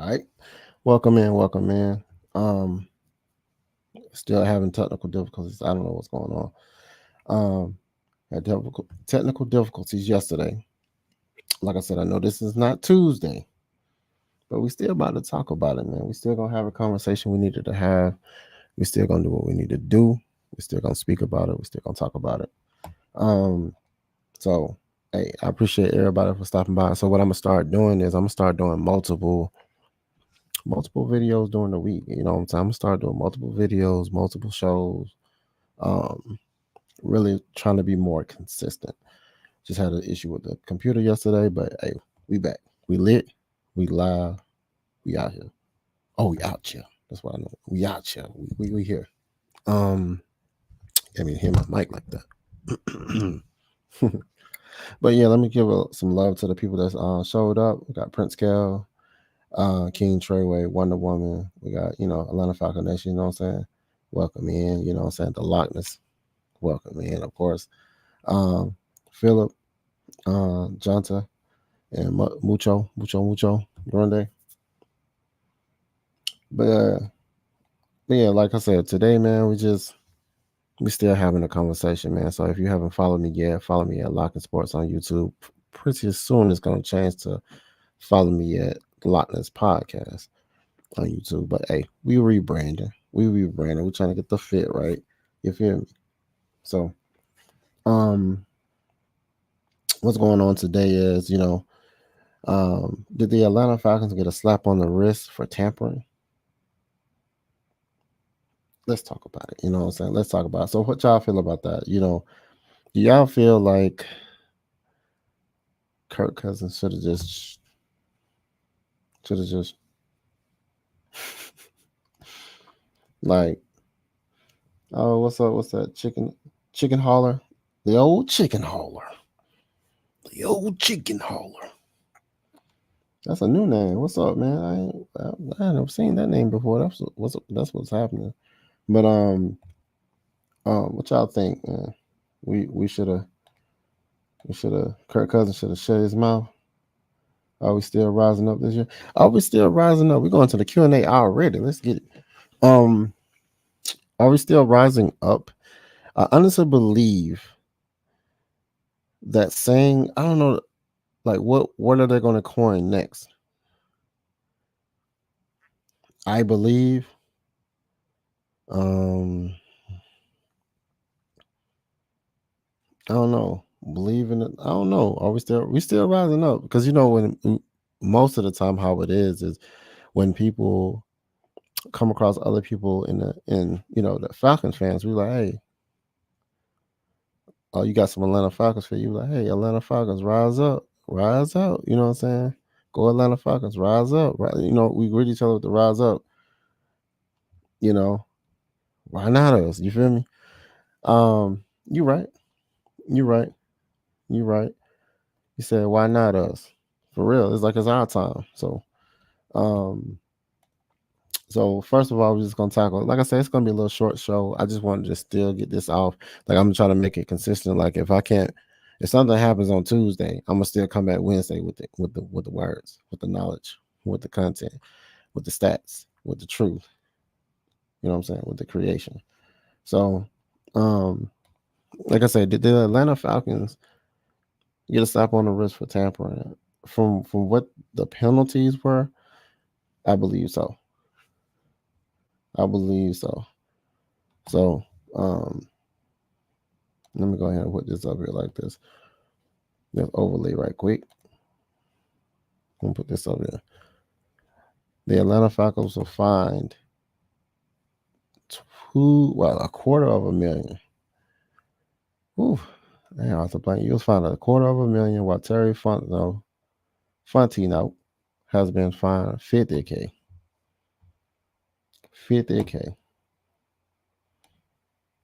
right. Welcome in. Welcome in. Um, Still having technical difficulties. I don't know what's going on. Had technical difficulties yesterday. Like I said, I know this is not Tuesday, but we still about to talk about it, man. We still gonna have a conversation we needed to have. We still gonna do what we need to do. We still gonna speak about it. We still gonna talk about it. Um, so hey, I appreciate everybody for stopping by. So what I'm gonna start doing is I'm gonna start doing multiple videos during the week. You know what I'm saying? I'm gonna start doing multiple videos, multiple shows. Um, really trying to be more consistent. Just had an issue with the computer yesterday, but hey, we back. We lit, we live, we out here. Oh, we out here. That's what I know. We out here. We here. Um, I mean, hear my mic like that. But yeah, let me give some love to the people that showed up. We got Prince Cal, King Treyway, Wonder Woman. We got, Atlanta Falcon Nation, you know what I'm saying? Welcome in, you know what I'm saying? The Lochness, welcome in, of course. Philip, Jonta, and Mucho, Grande. But yeah, like I said, today, man, we still having a conversation, man. So if you haven't followed me yet, follow me at Lochness Sports on YouTube. Pretty soon it's gonna change to follow me at Lochness Podcast on YouTube. But hey, we rebranding. We're trying to get the fit right. You feel me? So, what's going on today is, did the Atlanta Falcons get a slap on the wrist for tampering? Let's talk about it. You know what I'm saying? Let's talk about it. So what y'all feel about that? Do y'all feel like Kirk Cousins should have just like, oh, what's up? What's that? Chicken hauler? The old chicken hauler. The old chicken hauler. That's a new name. What's up, man? I ain't never seen that name before. That's what's happening. But what y'all think, man? We should have Kirk Cousins should have shut his mouth. Are we still rising up this year? Are we still rising up? We're going to the Q&A already. Let's get it. Are we still rising up? I honestly believe that saying, I don't know, like what are they going to coin next? I believe. I don't know. Believe in it. I don't know. Are we still rising up? Because when most of the time how it is when people come across other people the Falcons fans, we like, hey, oh, you got some Atlanta Falcons for you. Like, hey, Atlanta Falcons, rise up, rise out. You know what I'm saying? Go Atlanta Falcons, rise up. Right? We greet each other with the rise up. Why not us? You feel me? You right. You right. You right. You said, why not us? For real. It's like it's our time. Um, so first of all, we're just gonna tackle. Like I said, it's gonna be a little short show. I just wanted to still get this off. Like I'm trying to make it consistent. Like if something happens on Tuesday, I'm gonna still come back Wednesday with the words, with the knowledge, with the content, with the stats, with the truth. You know what I'm saying? With the creation. So, like I said, did the Atlanta Falcons get a slap on the wrist for tampering? From what the penalties were, I believe so. I believe so. So, let me go ahead and put this up here like this. Just overlay right quick. I'm gonna put this up here. The Atlanta Falcons were fined $250,000. Ooh, damn, I was playing. You was fined $250,000 while Terry Fontino has been fined $50K. $50K.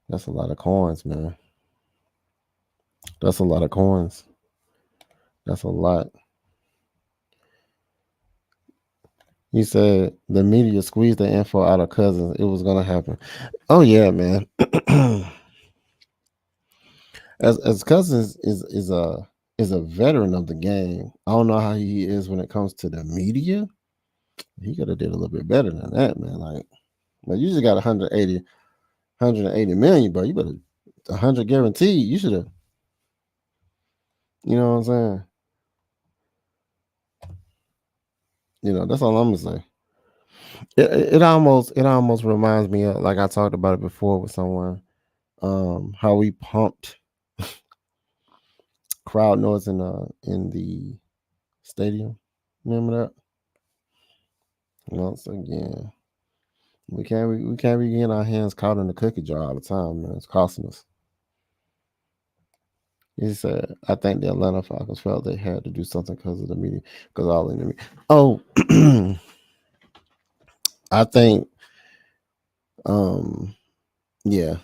That's a lot of coins, man. That's a lot of coins. That's a lot. He said the media squeezed the info out of Cousins. It was gonna happen. Oh yeah, man. as Cousins is a veteran of the game. I don't know how he is when it comes to the media, He could have did a little bit better than that, man. Like, but you just got 180 million, bro. You better 100 guaranteed. You should have. You know what I'm saying? You know, that's all I'm gonna say. It almost reminds me of, like I talked about it before with someone, how we pumped crowd noise in the stadium. Remember that? Once again, we can't be getting our hands caught in the cookie jar all the time, man. It's costing us. He said, I think the Atlanta Falcons felt they had to do something because of the media, because all in the media. Oh, I think, yeah,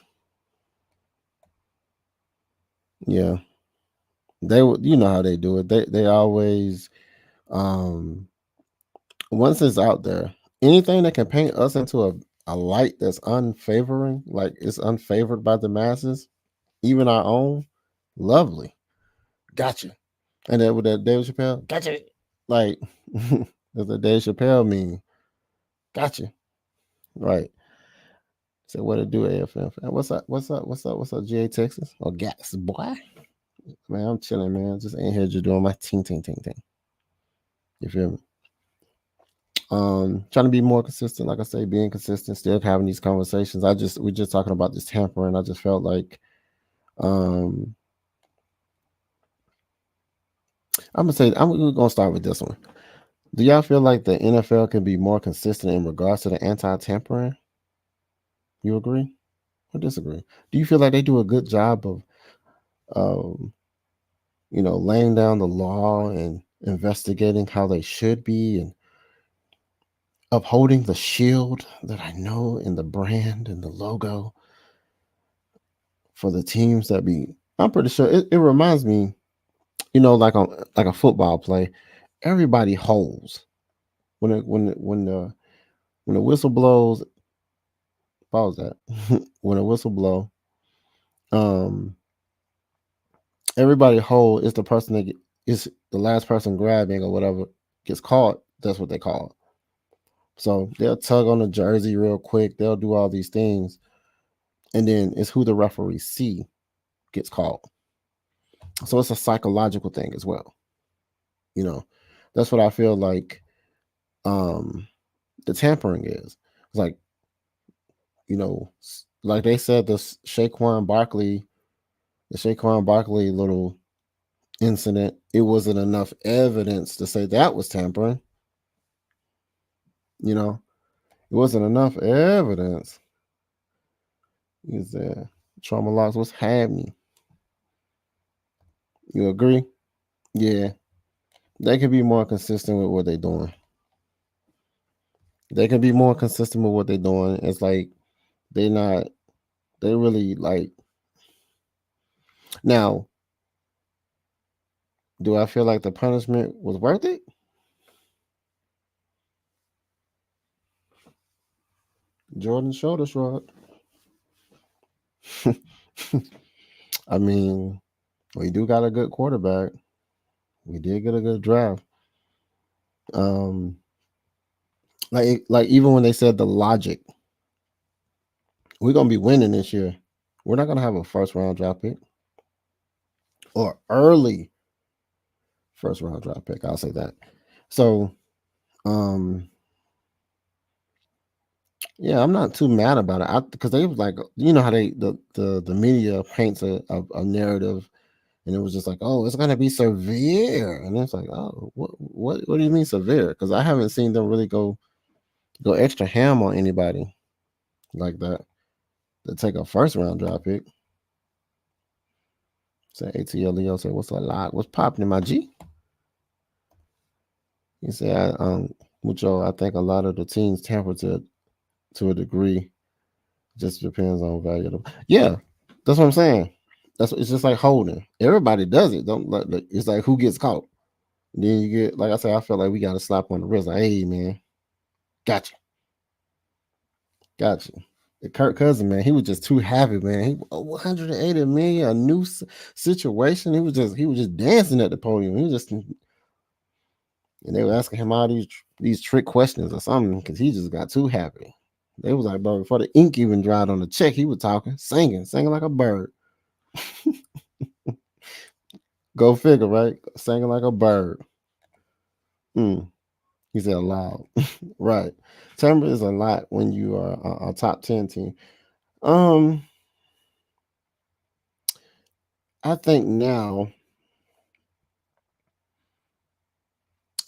they would, you know how they do it. They always, once it's out there, anything that can paint us into a light that's unfavoring, like it's unfavored by the masses, even our own, lovely. Gotcha. And then with that Dave Chappelle, gotcha. Like, does the Dave Chappelle mean? Gotcha. Right. So what it do, AFM? What's up? What's up? What's up? What's up, GA Texas? Oh, gas, boy. Man, I'm chilling, man. Just ain't here just doing my ting. You feel me? Trying to be more consistent, like I say, being consistent, still having these conversations. We're just talking about this tampering. I just felt like I'm gonna start with this one. Do y'all feel like the NFL can be more consistent in regards to the anti-tampering? You agree or disagree? Do you feel like they do a good job of laying down the law and investigating how they should be and upholding the shield that I know and the brand and the logo for the teams that be? I'm pretty sure it reminds me, like a football play, everybody holds when the whistle blows. Pause that. When a whistle blow, everybody hold is the person that is the last person grabbing or whatever gets caught. That's what they call it. So they'll tug on the jersey real quick. They'll do all these things, and then it's who the referee see gets called. So it's a psychological thing as well. That's what I feel like the tampering is. It's like, like they said, the Saquon Barkley little incident, it wasn't enough evidence to say that was tampering. It wasn't enough evidence. Is there trauma loss? What's happening? You agree? Yeah. They can be more consistent with what they're doing. They can be more consistent with what they're doing. It's like they really like. Now, do I feel like the punishment was worth it? Jordan shoulder shrug. I mean, we do got a good quarterback. We did get a good draft. Like even when they said the logic, we're gonna be winning this year. We're not gonna have a first round draft pick or early first round draft pick. I'll say that. So, yeah, I'm not too mad about it. Because they was like, how the media paints a narrative, and it was just like, oh, it's gonna be severe, and it's like, oh, what do you mean severe? Because I haven't seen them really go extra ham on anybody like that to take a first round draft pick. Say ATL Leo say, what's a lot? What's popping in my G? He said, Mucho, I think a lot of the teams tamper to a degree. Just depends on value. Yeah, that's what I'm saying. It's just like holding. Everybody does it. Don't like it's like who gets caught. Then you get, like I said, I feel like we got to slap on the wrist. Like, hey man, gotcha. The Kirk Cousin, man, he was just too happy, man. He 180 million, a new situation. He was just dancing at the podium. He was just, And they were asking him all these trick questions or something because he just got too happy. They was like, bro, before the ink even dried on the check, he was talking, singing like a bird. Go figure, right? Singing like a bird. He said loud. Right. Timber is a lot when you are a top 10 team. I think now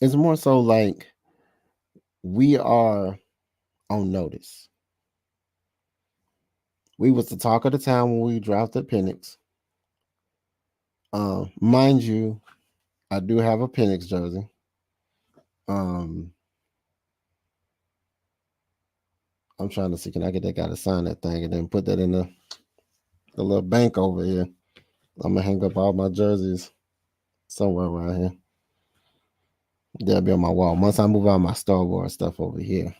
it's more so like we are on notice. We was the talk of the town when we drafted Penix. Mind you, I do have a Penix jersey. I'm trying to see, can I get that guy to sign that thing and then put that in the little bank over here. I'm gonna hang up all my jerseys somewhere around here. They'll be on my wall. Once I move out my Star Wars stuff over here,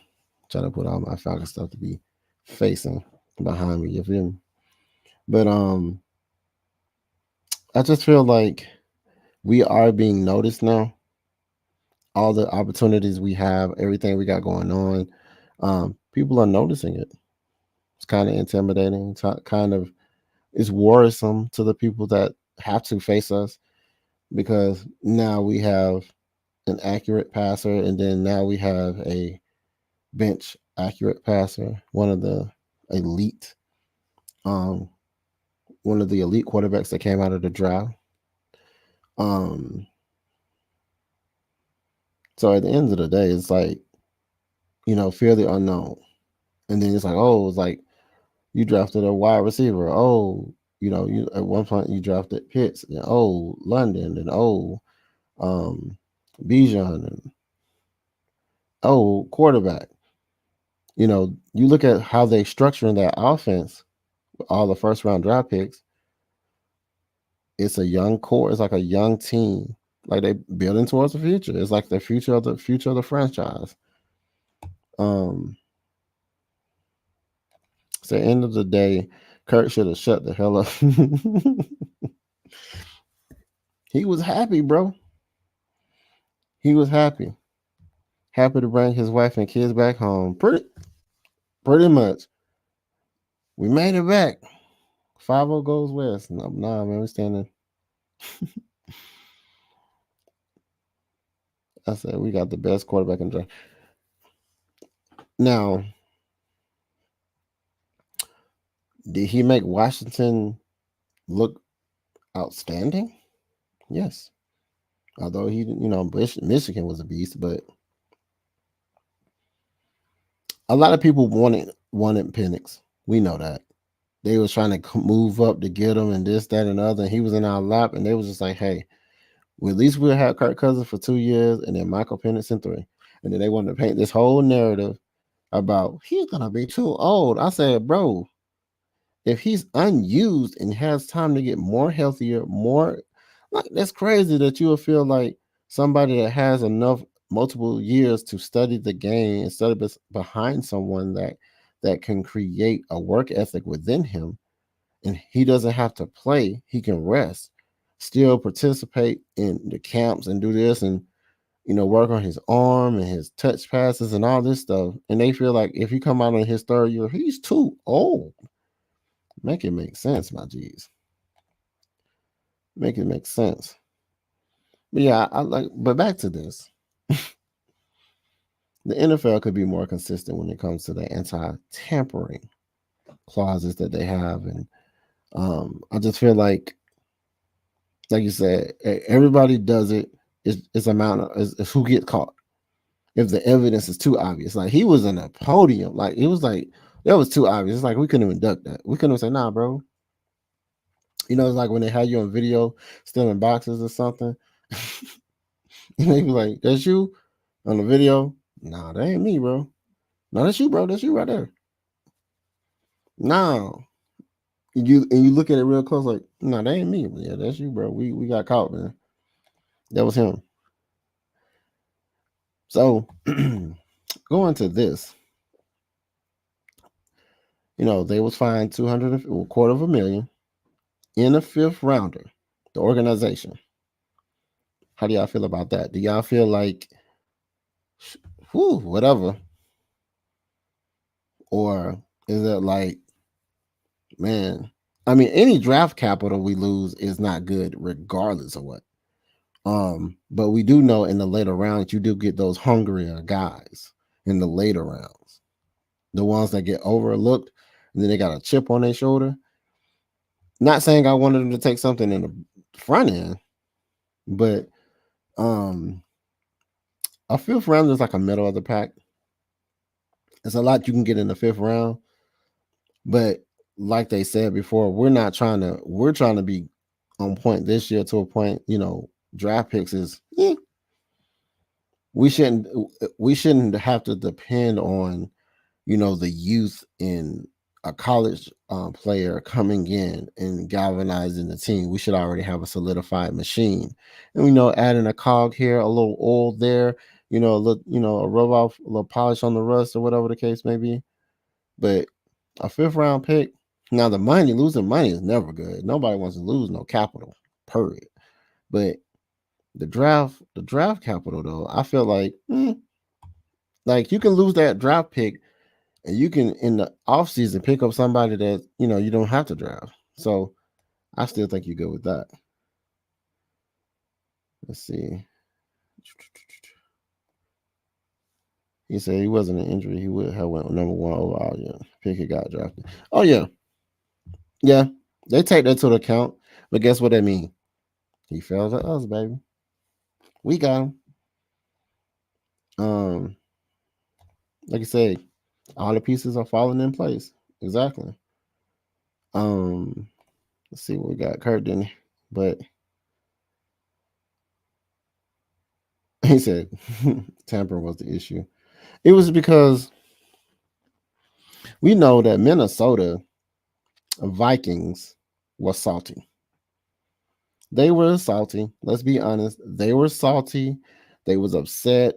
try to put all my Falcon stuff to be facing behind me. You feel me? But I just feel like we are being noticed now. All the opportunities we have, everything we got going on, people are noticing it. It's kind of intimidating. Kind of, it's worrisome to the people that have to face us because now we have an accurate passer, and then now we have a bench accurate passer, one of the elite quarterbacks that came out of the draft. So at the end of the day, it's like, fear the unknown. And then it's like you drafted a wide receiver. You at one point you drafted Pitts, and London, and Bijan, and quarterback. You look at how they structuring that offense, all the first round draft picks. It's a young core. It's like a young team. Like they building towards the future. It's like the future of the franchise. So at the end of the day, Kirk should have shut the hell up. He was happy, bro. He was happy. Happy to bring his wife and kids back home. Pretty much. We made it back. 5-0 goes west. Nah, man, we're standing. I said we got the best quarterback in the draft. Now, did he make Washington look outstanding? Yes. Although Michigan was a beast, but a lot of people wanted Penix. We know that. They was trying to move up to get him and this, that, and other. And he was in our lap, and they was just like, hey, well, at least we'll have Kirk Cousins for 2 years and then Michael Penix in 3. And then they wanted to paint this whole narrative about he's going to be too old. I said, bro, if he's unused and has time to get more healthier, more, like, that's crazy that you will feel like somebody that has enough multiple years to study the game instead of behind someone that can create a work ethic within him, and he doesn't have to play, he can rest, still participate in the camps and do this and work on his arm and his touch passes and all this stuff. And they feel like if he come out in his 3rd year, he's too old. Make it make sense, my G's. Make it make sense. But yeah, but back to this. The NFL could be more consistent when it comes to the anti-tampering clauses that they have. And I just feel like you said, everybody does it. It's who gets caught. If the evidence is too obvious, like he was in a podium, like it was like that was too obvious. It's like we couldn't even duck that. We couldn't even say, nah, bro. It's like when they had you on video stealing boxes or something. They be like, that's you on the video. Nah, that ain't me, bro. No, that's you, bro. That's you right there. No. You look at it real close, like, no, that ain't me. Yeah, that's you, bro. We got caught, man. That was him. So going to this, they was fined $250,000 in a 5th rounder, the organization. How do y'all feel about that? Do y'all feel like whatever? Or is it like, man, I mean, any draft capital we lose is not good regardless of what. But we do know in the later rounds, you do get those hungrier guys in the later rounds, the ones that get overlooked, and then they got a chip on their shoulder. Not saying I wanted them to take something in the front end, but a fifth round is like a middle of the pack. It's a lot you can get in the fifth round, but like they said before, we're trying to be on point this year to a point. Draft picks is we shouldn't have to depend on the youth in a college player coming in and galvanizing the team. We should already have a solidified machine, and adding a cog here, a little oil there, a little, a rub off, a little polish on the rust, or whatever the case may be. But a fifth round pick, now losing money is never good. Nobody wants to lose no capital, period. But the draft capital though, I feel like you can lose that draft pick, and you can in the offseason pick up somebody that you don't have to draft. So I still think you're good with that. Let's see. He said he wasn't an injury. He would have went number 1 overall. Yeah, pick he got drafted. Oh yeah, yeah. They take that to account, but guess what that means? He fell to us, baby. We got him. Like I said, all the pieces are falling in place. Exactly. Let's see what we got. Kurt didn't, but he said tampering was the issue. It was because we know that Minnesota Vikings was salty. They were salty. Let's be honest. They were salty. They was upset.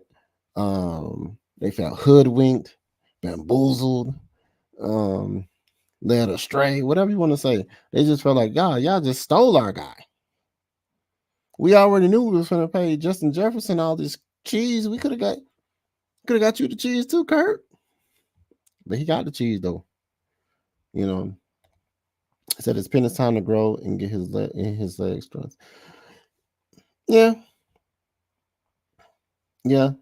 They felt hoodwinked, bamboozled, led astray, whatever you want to say. They just felt like, y'all just stole our guy. We already knew we was going to pay Justin Jefferson all this cheese. We could have got you the cheese too, Kurt. But he got the cheese though. He said it's Penny's time to grow and get his leg strength. Yeah. Yeah.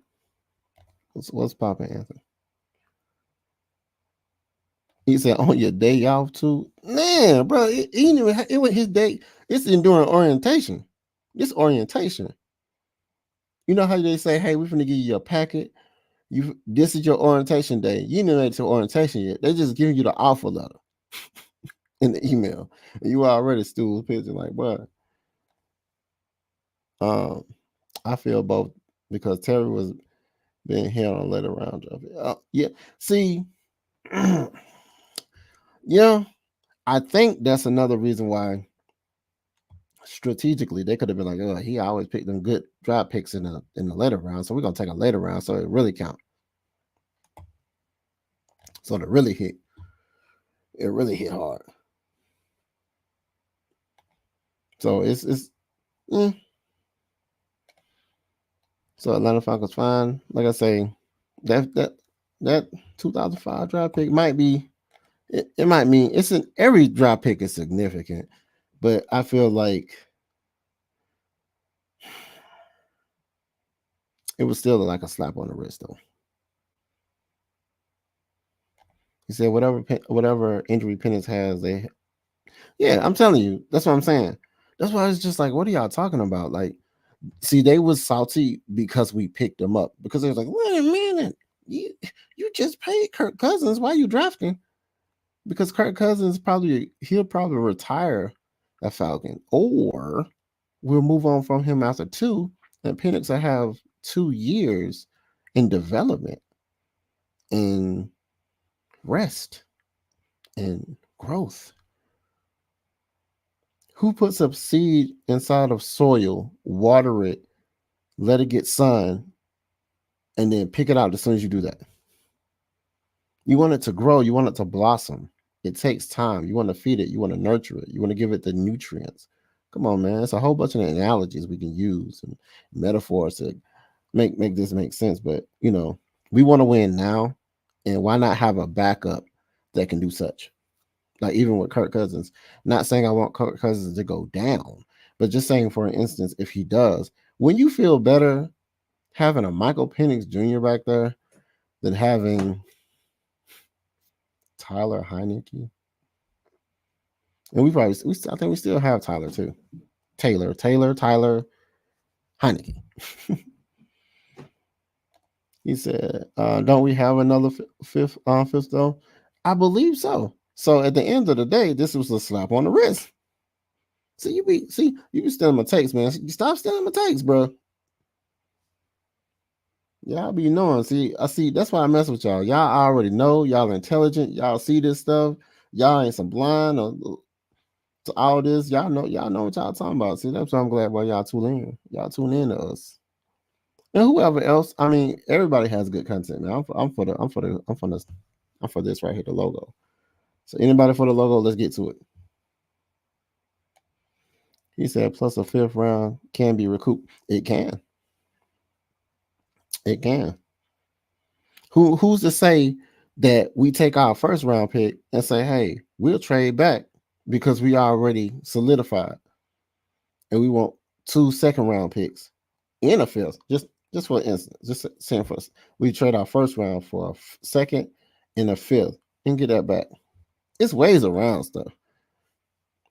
What's popping, Anthony? He said on your day off too. Man, bro, it was his day. It's during orientation. It's orientation. You know how they say, hey, we're gonna give you a packet. This is your orientation day. You know it's your orientation yet. They just giving you the offer letter in the email. And you already stool pitching like, bro. I feel both because Terry was being held on later round of it. Yeah. See, yeah, I think that's another reason why strategically they could have been like, oh, he always picked them good draft picks in the later round, so we're gonna take a later round, so it really count. So it really hit hard. So it's so Atlanta Falcons fine. Like I say, that 2005 draft pick might be. It might mean every draft pick is significant, but I feel like it was still like a slap on the wrist, though. He said, whatever injury Penix has, yeah, I'm telling you, that's what I'm saying. That's why it's just like, what are y'all talking about? Like, see, they was salty because we picked them up because they was like, wait a minute, you just paid Kirk Cousins. Why are you drafting? Because Kirk Cousins he'll probably retire a Falcon, or we'll move on from him after 2, and Penix will have 2 years in development and rest and growth. Who puts a seed inside of soil, water it, let it get sun, and then pick it out as soon as you do that? You want it to grow. You want it to blossom. It takes time. You want to feed it. You want to nurture it. You want to give it the nutrients. Come on, man. It's a whole bunch of analogies we can use and metaphors to make this make sense. But we want to win now, and why not have a backup that can do such? Like even with Kirk Cousins, not saying I want Kirk Cousins to go down, but just saying, for instance, if he does, when you feel better having a Michael Penix Jr. back there than having Tyler Heineke, and I think we still have Tyler too. Tyler Heineke. He said, "Don't we have another fifth though?" I believe so. So at the end of the day, this was a slap on the wrist. So you be stealing my takes, man. You stop stealing my takes, bro. Y'all be knowing. I see. That's why I mess with y'all. Y'all already know. Y'all intelligent. Y'all see this stuff. Y'all ain't some blind or to all this. Y'all know what y'all talking about. See, that's why I'm glad why y'all tune in. Y'all tune in to us. And whoever else. I mean, everybody has good content, man. I'm for this right here, the logo. So anybody for the logo, let's get to it. He said, plus a fifth round can be recouped. It can. It can. Who's to say that we take our first round pick and say, hey, we'll trade back because we already solidified and we want 2 second round picks in a fifth. Just for instance, just saying for us, we trade our first round for a second and a fifth and get that back. It's ways around stuff.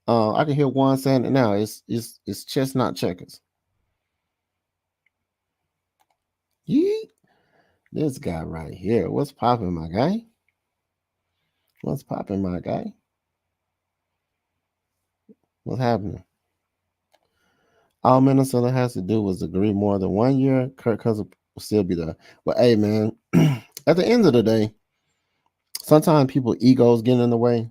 I can hear Juan saying it now. It's chestnut checkers. Yeet. This guy right here. What's popping, my guy? What's popping, my guy? What's happening? All Minnesota has to do was agree more than 1 year. Kirk Cousins will still be there. But hey, man, at the end of the day, sometimes people egos get in the way.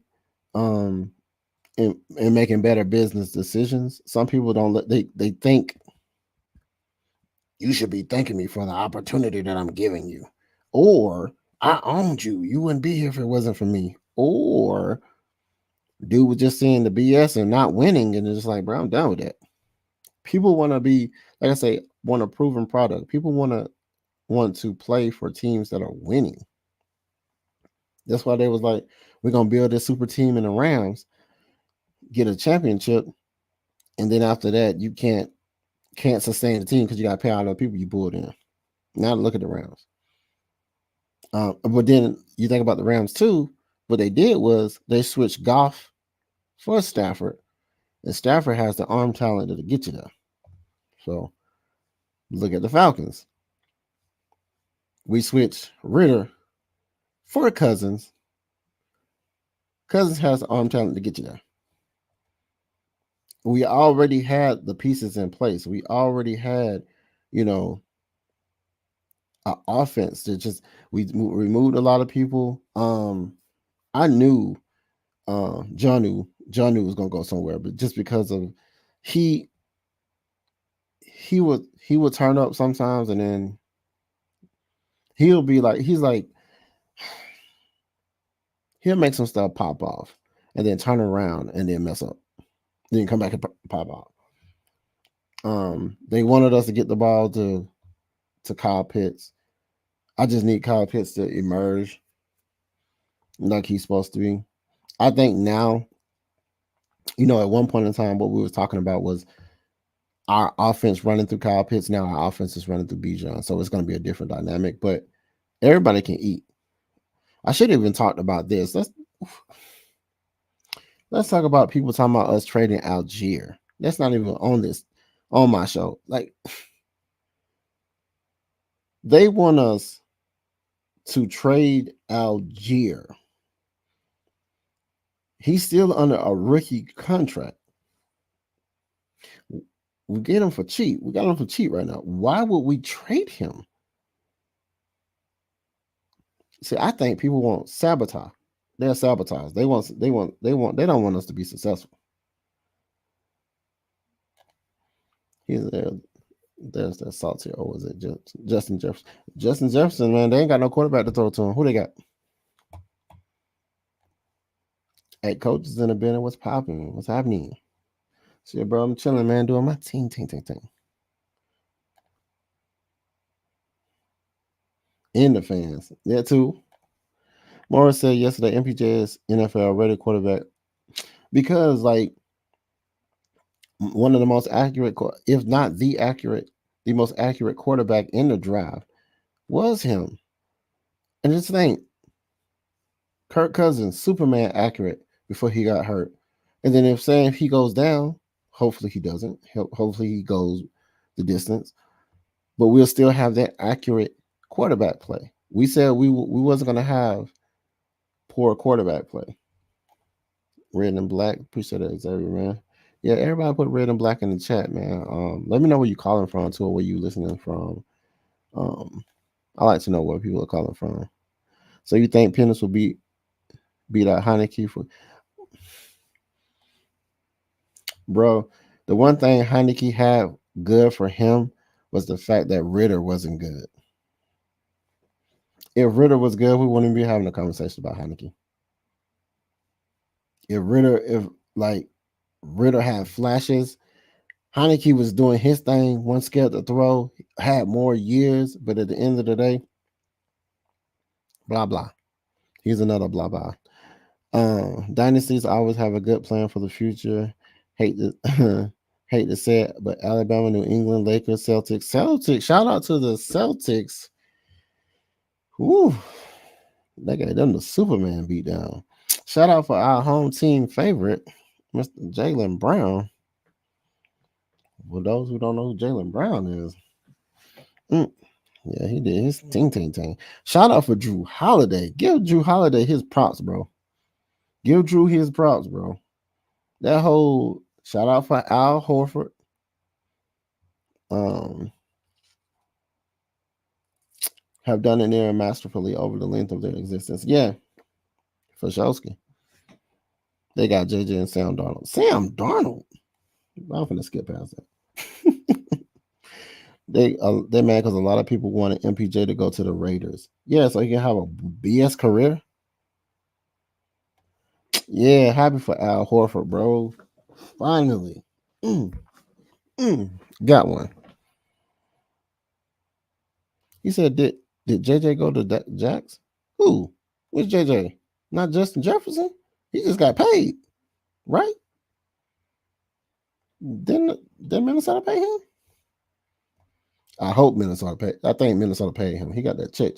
In making better business decisions. Some people don't they think you should be thanking me for the opportunity that I'm giving you. Or I owned you. You wouldn't be here if it wasn't for me. Or dude was just seeing the BS and not winning, and it's just like, bro, I'm done with that. People want to be, like I say, want a proven product. People want to play for teams that are winning. That's why they was like, we're gonna build this super team in the Rams, get a championship, and then after that, you can't sustain the team because you got to pay all the people you pulled in. Now look at the Rams. But then you think about the Rams too. What they did was they switched Goff for Stafford, and Stafford has the arm talent to get you there. So look at the Falcons. We switched Ritter for Cousins. Cousins has the arm talent to get you there. We already had the pieces in place. We already had, an offense that just we removed a lot of people. I knew John was gonna go somewhere, but just because of he would turn up sometimes, and then he'll make some stuff pop off, and then turn around and then mess up, then come back and pop off. They wanted us to get the ball to Kyle Pitts. I just need Kyle Pitts to emerge like he's supposed to be. I think now, at one point in time, what we was talking about was our offense running through Kyle Pitts. Now our offense is running through Bijan. So it's going to be a different dynamic, but everybody can eat. I should have even talked about this. Let's talk about people talking about us trading Algier. That's not even on my show. Like, they want us to trade Algier. He's still under a rookie contract. We get him for cheap. We got him for cheap right now. Why would we trade him? See, I think people want sabotage. They're sabotage. They don't want us to be successful. There's that salty. Oh, is it Justin Jefferson? Justin Jefferson, man, they ain't got no quarterback to throw to him. Who they got? Hey, coaches in the building. What's popping? What's happening? See, bro, I'm chilling, man, doing my team. and the fans. That too. Morris said yesterday, MPJ is NFL ready quarterback because like one of the most accurate, if not the most accurate quarterback in the draft was him. And just think, Kirk Cousins, Superman accurate before he got hurt. And then if he goes down, hopefully he doesn't. Hopefully he goes the distance. But we'll still have that accurate quarterback play. We said we wasn't going to have poor quarterback play. Red and black. Appreciate it, Xavier, man. Yeah, everybody put red and black in the chat, man. Let me know where you calling from too, or where you listening from. I like to know where people are calling from. So you think Pennis will beat out Heineke for? Bro, the one thing Heineke had good for him was the fact that Ritter wasn't good. If Ritter was good, we wouldn't be having a conversation about Heineke. If Ritter had flashes, Heineke was doing his thing, wasn't scared to throw, had more years, but at the end of the day, blah blah. He's another blah blah. Dynasties always have a good plan for the future. Hate to say it, but Alabama, New England, Lakers, Celtics. Shout out to the Celtics. Woo, they got them the Superman beat down. Shout out for our home team favorite, Mr. Jaylen Brown. For those who don't know who Jaylen Brown is, yeah, he did his ting. Shout out for Drew Holiday. Give Drew Holiday his props, bro. Give Drew his props, bro. That whole shout out for Al Horford. Have done it there masterfully over the length of their existence. Yeah, for Shosky. They got JJ and Sam Darnold. Sam Darnold. I'm gonna skip past that. They mad because a lot of people wanted MPJ to go to the Raiders. Yeah, so he can have a BS career. Yeah, happy for Al Horford, bro. Finally. Got one. He said, did JJ go to Jacks? Who? Which JJ? Not Justin Jefferson? He just got paid, right? Didn't Minnesota pay him? I hope Minnesota paid. I think Minnesota paid him. He got that check.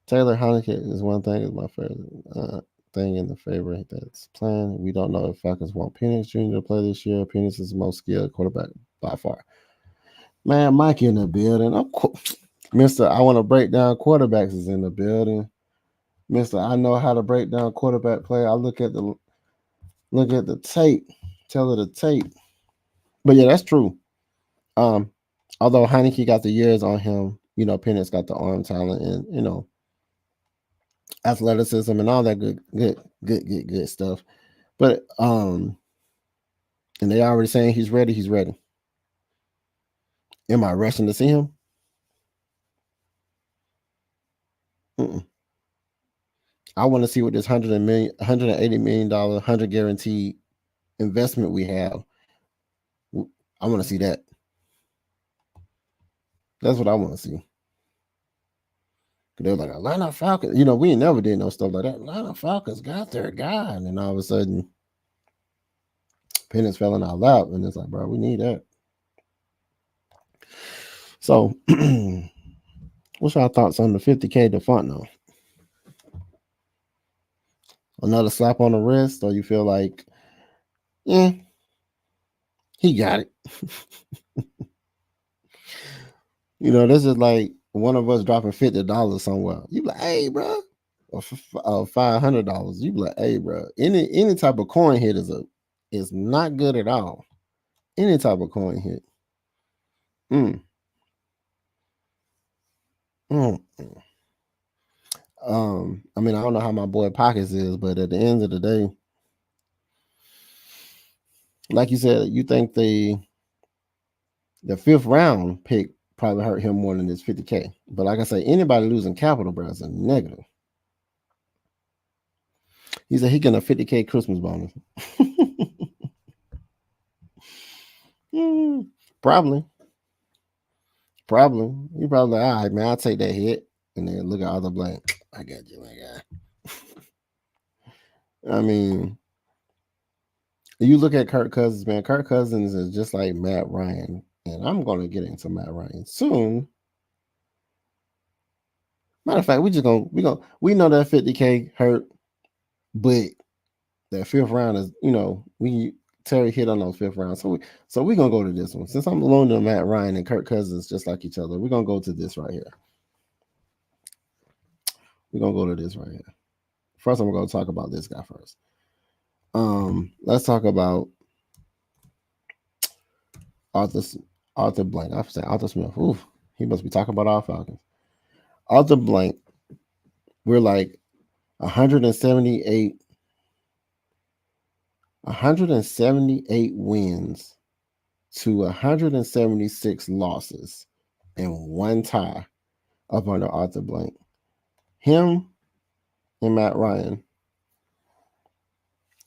Taylor Heineke is one thing. Is my favorite thing in the favor that's playing. We don't know if Falcons want Penix Jr. to play this year. Penix is the most skilled quarterback by far. Man, Mike in the building. Mr. I want to break down quarterbacks is in the building. Mr. I know how to break down quarterback play. I look at the tape, tell her the tape. But yeah, that's true. Although Heineke got the years on him, Penix got the arm talent and athleticism and all that good stuff. But and they already saying he's ready. Am I rushing to see him? I want to see what this $180 million, 100 guaranteed investment we have. I want to see that. That's what I want to see. They're like Atlanta Falcons. We never did no stuff like that. Atlanta Falcons got their guy, and then all of a sudden, Penix fell in our lap, and it's like, bro, we need that. So, what's your thoughts on the $50K Defonto? Another slap on the wrist, or you feel like, he got it. This is like one of us dropping $50 somewhere. You be like, hey, bro, or $500. You be like, hey, bro, any type of coin hit is not good at all. Any type of coin hit. I mean, I don't know how my boy Pockets is, but at the end of the day, like you said, you think the fifth round pick probably hurt him more than this $50K. But like I say, anybody losing capital, bro, is a negative. He said he getting a $50K Christmas bonus. Probably. Probably. You probably like, all right, man, I'll take that hit. And then look at Arthur Blank. I got you, my guy. I mean, you look at Kirk Cousins, man. Kirk Cousins is just like Matt Ryan. And I'm gonna get into Matt Ryan soon. Matter of fact, we know that 50K hurt, but that fifth round is, we Terry hit on those fifth rounds. So we're gonna go to this one. Since I'm alone to Matt Ryan and Kirk Cousins just like each other, we're gonna go to this right here. We're gonna go to this right here. First, I'm gonna talk about this guy first. Let's talk about Arthur Blank. I say Arthur Smith. Ooh, he must be talking about our Falcons. Arthur Blank, we're like 178 wins to 176 losses and one tie up under Arthur Blank. Him and Matt Ryan.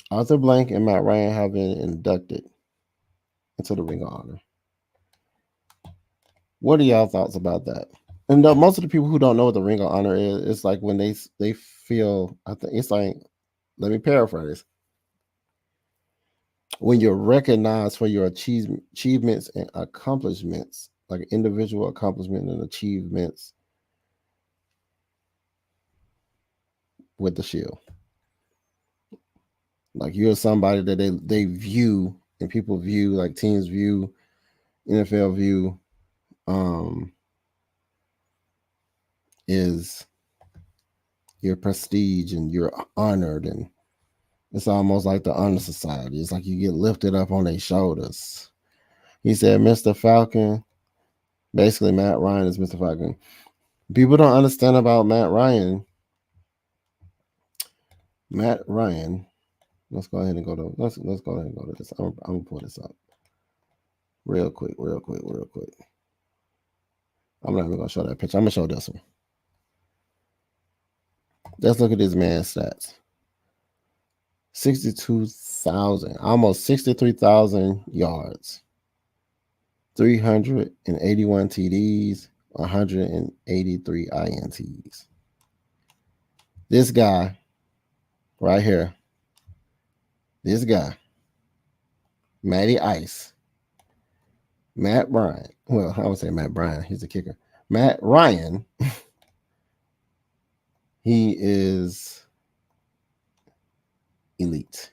Arthur Blank and Matt Ryan have been inducted into the Ring of Honor. What are y'all thoughts about that? And most of the people who don't know what the Ring of Honor is, it's like when they feel, I think it's like, let me paraphrase. When you're recognized for your achievements and accomplishments, like individual accomplishments and achievements with the shield. Like you're somebody that they view, and people view, like teams view, NFL view, is your prestige and you're honored, and it's almost like the honor society. It's like you get lifted up on their shoulders. He said, Mr. Falcon, basically Matt Ryan is Mr. Falcon. People don't understand about Matt Ryan. Matt Ryan. Let's go ahead and go to let's go ahead and go to this. I'm gonna pull this up real quick. I'm not even gonna show that picture. I'm gonna show this one. Let's look at this man's stats. 62,000, almost 63,000 yards, 381 TDs, 183 INTs. This guy right here, Matty Ice, Matt Bryan. Well, I would say Matt Bryan. He's the kicker. Matt Ryan. He is elite.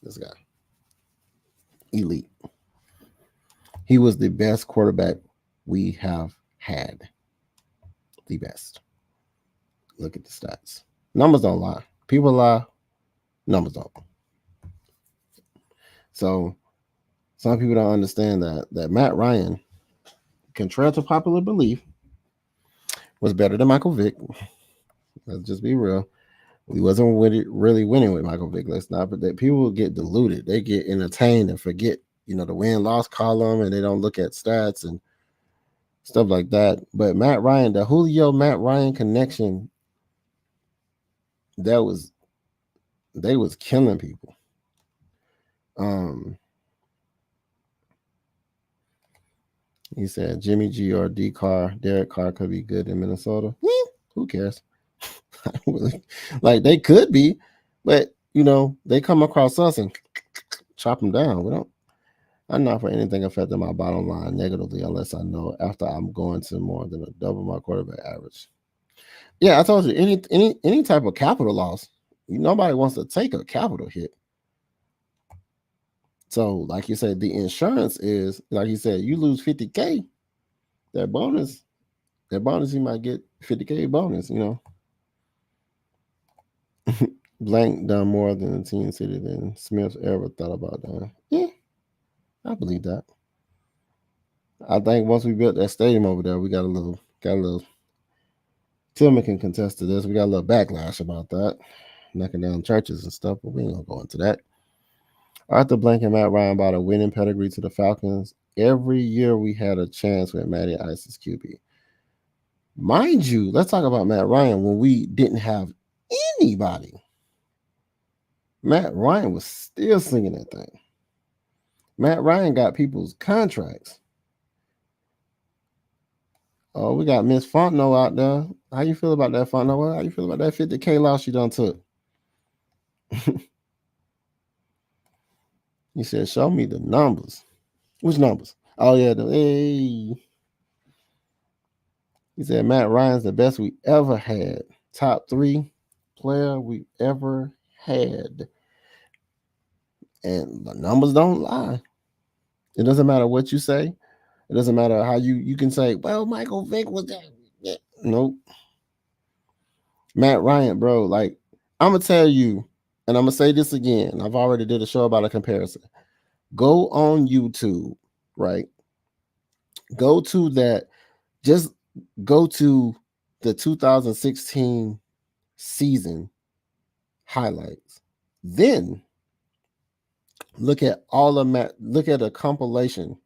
This guy. Elite. He was the best quarterback we have had. The best. Look at the stats. Numbers don't lie. People lie. Numbers don't. So some people don't understand that Matt Ryan, contrary to popular belief, was better than Michael Vick. Let's just be real. We wasn't really winning with Michael Vick. Let's not, but that people get deluded. They get entertained and forget, the win-loss column, and they don't look at stats and stuff like that. But Matt Ryan, the Julio Matt Ryan connection, they was killing people. He said Jimmy G or Derek Carr could be good in Minnesota. Who cares? Like they could be, but they come across us and chop them down. I'm not for anything affecting my bottom line negatively unless I know after I'm going to more than a double my quarterback average. Yeah, I told you any type of capital loss, nobody wants to take a capital hit. So, like you said, the insurance is, like you said, you lose 50K, that bonus you might get 50K bonus, Blank done more than the Team City than Smith ever thought about doing. Yeah, I believe that. I think once we built that stadium over there, we got a little Tillman can contest to this. We got a little backlash about that, knocking down churches and stuff, but we ain't gonna go into that. Arthur Blank and Matt Ryan brought a winning pedigree to the Falcons. Every year we had a chance with Matty Ice's QB. Mind you, let's talk about Matt Ryan when we didn't have anybody. Matt Ryan was still singing that thing. Matt Ryan got people's contracts. Oh, we got Miss Fontenot out there. How you feel about that, Fontenot? How you feel about that 50K loss you done took? He said, show me the numbers. Which numbers? Oh, yeah. Hey. He said, Matt Ryan's the best we ever had. Top 3 player we ever had. And the numbers don't lie. It doesn't matter what you say. It doesn't matter how you can say, well, Michael Vick was that. Yeah. Nope. Matt Ryan, bro, like, I'm going to tell you, and I'm going to say this again. I've already did a show about a comparison. Go on YouTube, right? Go to that. Just go to the 2016 season highlights. Then look at all of Matt. Look at a compilation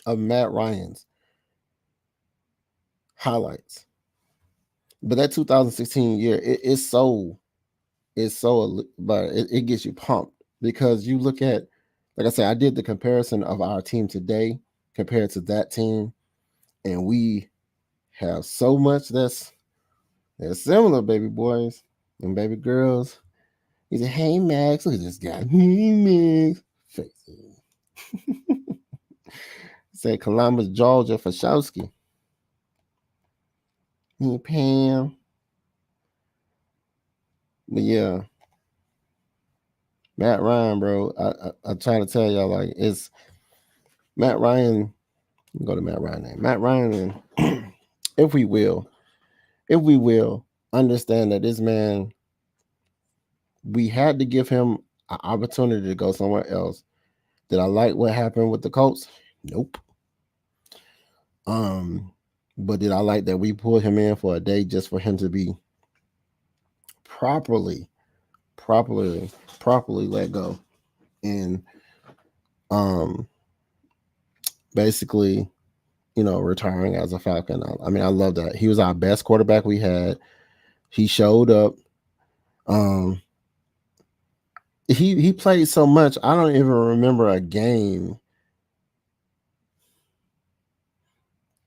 of Matt Ryan's highlights. But that 2016 year, it's so, but it gets you pumped because you look at, like I said, I did the comparison of our team today compared to that team, and we have so much that's similar, baby boys and baby girls. He said, "Hey Max, look at this guy. Hey Max." Said Columbus, Georgia, Fashowski. Hey Pam. But yeah, Matt Ryan, bro. I try to tell y'all, like, it's Matt Ryan. Go to Matt Ryan name. Matt Ryan, and if we will understand that this man, we had to give him an opportunity to go somewhere else. Did I like what happened with the Colts? Nope. But did I like that we pulled him in for a day just for him to be properly let go? And basically, retiring as a Falcon. I mean, I love that. He was our best quarterback we had. He showed up. He played so much. I don't even remember a game.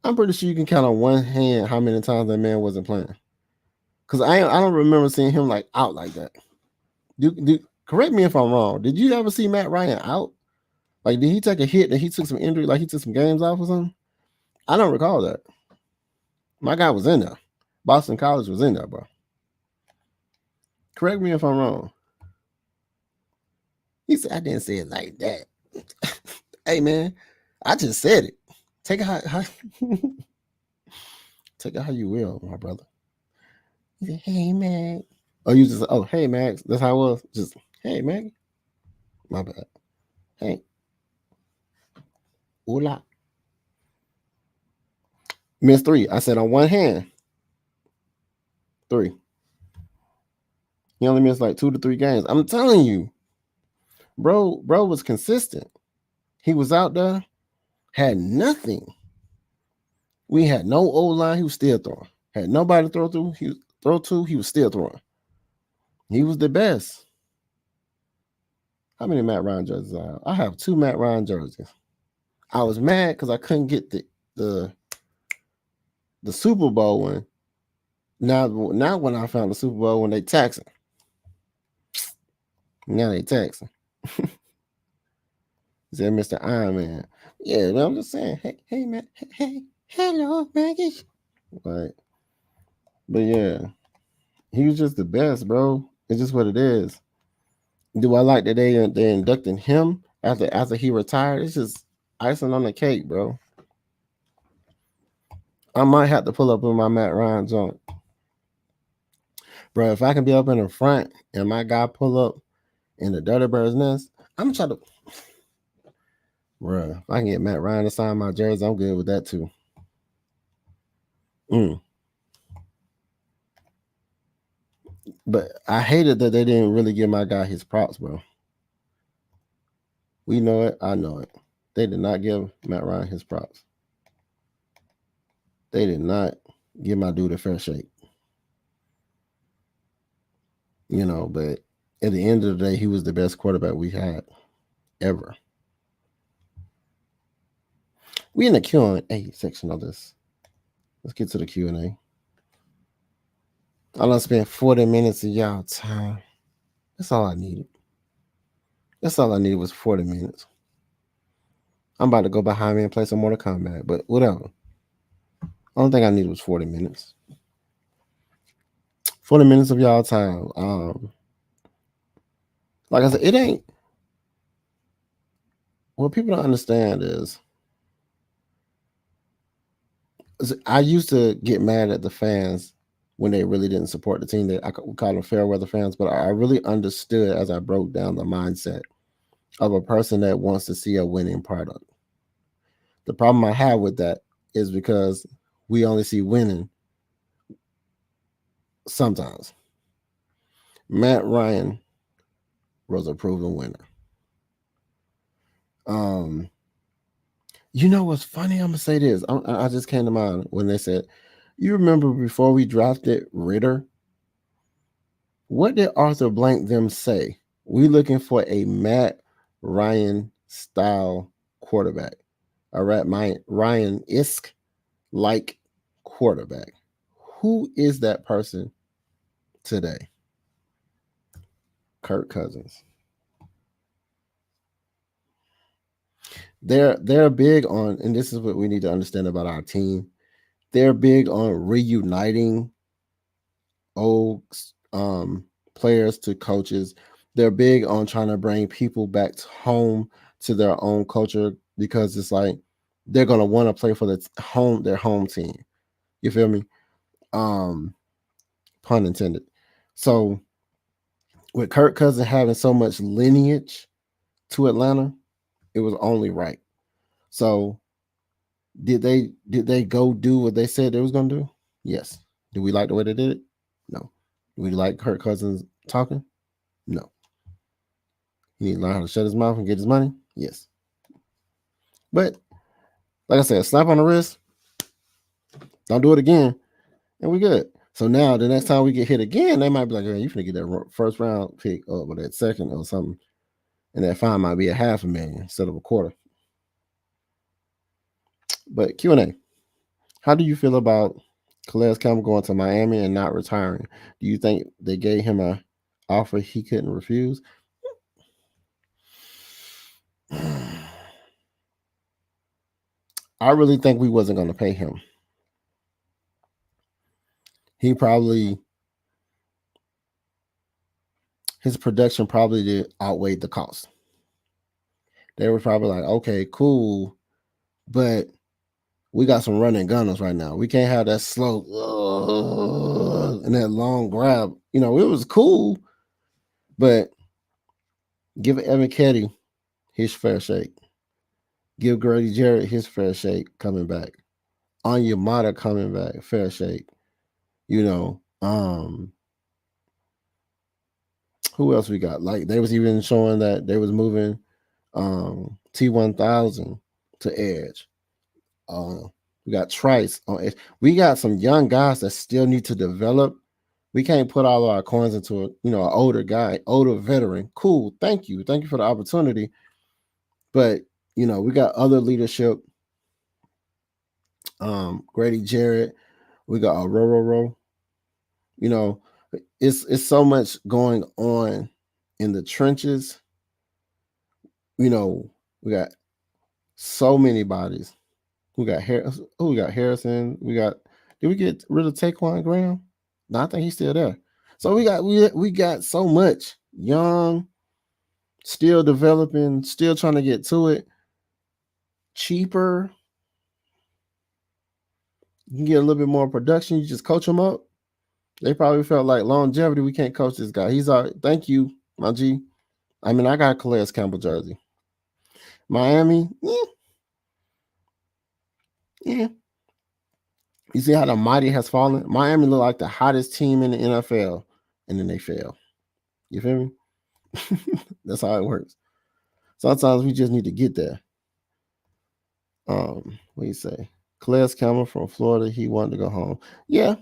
I'm pretty sure you can count on one hand how many times that man wasn't playing. Because I don't remember seeing him like out like that. Correct me if I'm wrong. Did you ever see Matt Ryan out? Like, did he take a hit and he took some injury, like he took some games off or something? I don't recall that. My guy was in there. Boston College was in there, bro. Correct me if I'm wrong. He said, I didn't say it like that. Hey, man, I just said it. Take it how take it how you will, my brother. He said, hey, man. Oh, you just, hey, Max. That's how it was. Just, hey, man. My bad. Hey. Hola. Missed 3. I said on one hand. 3. He only missed like 2 to 3 games. I'm telling you, bro was consistent. He was out there, had nothing. We had no O-line. He was still throwing. Had nobody to throw through. He was still throwing. He was the best. How many Matt Ryan jerseys I have? I have 2 Matt Ryan jerseys. I was mad because I couldn't get the Super Bowl one. Now when I found the Super Bowl when they taxing. Now they taxing. He said, Mr. Iron Man. Yeah, man, I'm just saying. Hey, man. Hey, hello, Maggie. Right. But yeah, he was just the best, bro. It's just what it is. Do I like that they inducted him after he retired? It's just icing on the cake, bro. I might have to pull up in my Matt Ryan joint. Bro, if I can be up in the front and my guy pull up in the Dirty Bird's nest, I'm trying to. Bro, if I can get Matt Ryan to sign my jersey, I'm good with that too. But I hated that they didn't really give my guy his props, bro. We know it. I know it. They did not give Matt Ryan his props. They did not give my dude a fair shake. But at the end of the day, he was the best quarterback we had ever. We in the Q&A section of this. Let's get to the Q&A. I done spent 40 minutes of y'all time. That's all I needed. That's all I needed was 40 minutes. I'm about to go behind me and play some Mortal Kombat, but whatever. Only thing I needed was 40 minutes. 40 minutes of y'all time. Like I said, it ain't. What people don't understand is I used to get mad at the fans when they really didn't support the team. We call them fair weather fans, but I really understood as I broke down the mindset of a person that wants to see a winning product. The problem I have with that is because we only see winning sometimes. Matt Ryan was a proven winner. You know what's funny? I'm gonna say this. I just came to mind when they said, "You remember before we drafted Ritter? What did Arthur Blank them say? We looking for a Matt Ryan style quarterback, a Ryan-esque like quarterback. Who is that person today? Kirk Cousins. They're big on, and this is what we need to understand about our team. They're big on reuniting old players to coaches. They're big on trying to bring people back home to their own culture because it's like they're gonna want to play for their home team. You feel me? Pun intended. So with Kirk Cousins having so much lineage to Atlanta, it was only right. So did they go do what they said they was gonna do? Yes. Do we like the way they did it? No. Do we like Kirk Cousins talking? No. He need to learn how to shut his mouth and get his money? Yes. But like I said, a slap on the wrist, don't do it again, and we good. So now the next time we get hit again, they might be like, "Hey, you finna get that first round pick or that second or something," and that fine might be $500,000 instead of a quarter. But Q&A, how do you feel about Calais Campbell going to Miami and not retiring? Do you think they gave him a offer he couldn't refuse? I really think we wasn't going to pay him. His production probably did outweigh the cost. They were probably like, okay, cool, but we got some running gunners right now. We can't have that slow and that long grab. You know, it was cool, but give Evan Ketty his fair shake. Give Grady Jarrett his fair shake coming back. Anya Mata coming back, fair shake. You know, who else we got? Like they was even showing that they was moving T1000 to edge. We got Trice on edge. We got some young guys that still need to develop. We can't put all our coins into an older guy, older veteran. Cool, thank you for the opportunity. But we got other leadership. Grady Jarrett, we got Roro. It's so much going on in the trenches. We got so many bodies. We got Harrison. Did we get rid of Taquan Graham? No, I think he's still there. So we got so much young, still developing, still trying to get to it. Cheaper. You can get a little bit more production. You just coach them up. They probably felt like longevity. We can't coach this guy. He's all right. Thank you, my G. I mean, I got Calais Campbell jersey. Miami, yeah. You see how the mighty has fallen? Miami look like the hottest team in the NFL, and then they fail. You feel me? That's how it works. Sometimes we just need to get there. What do you say? Calais Campbell from Florida, he wanted to go home. Yeah,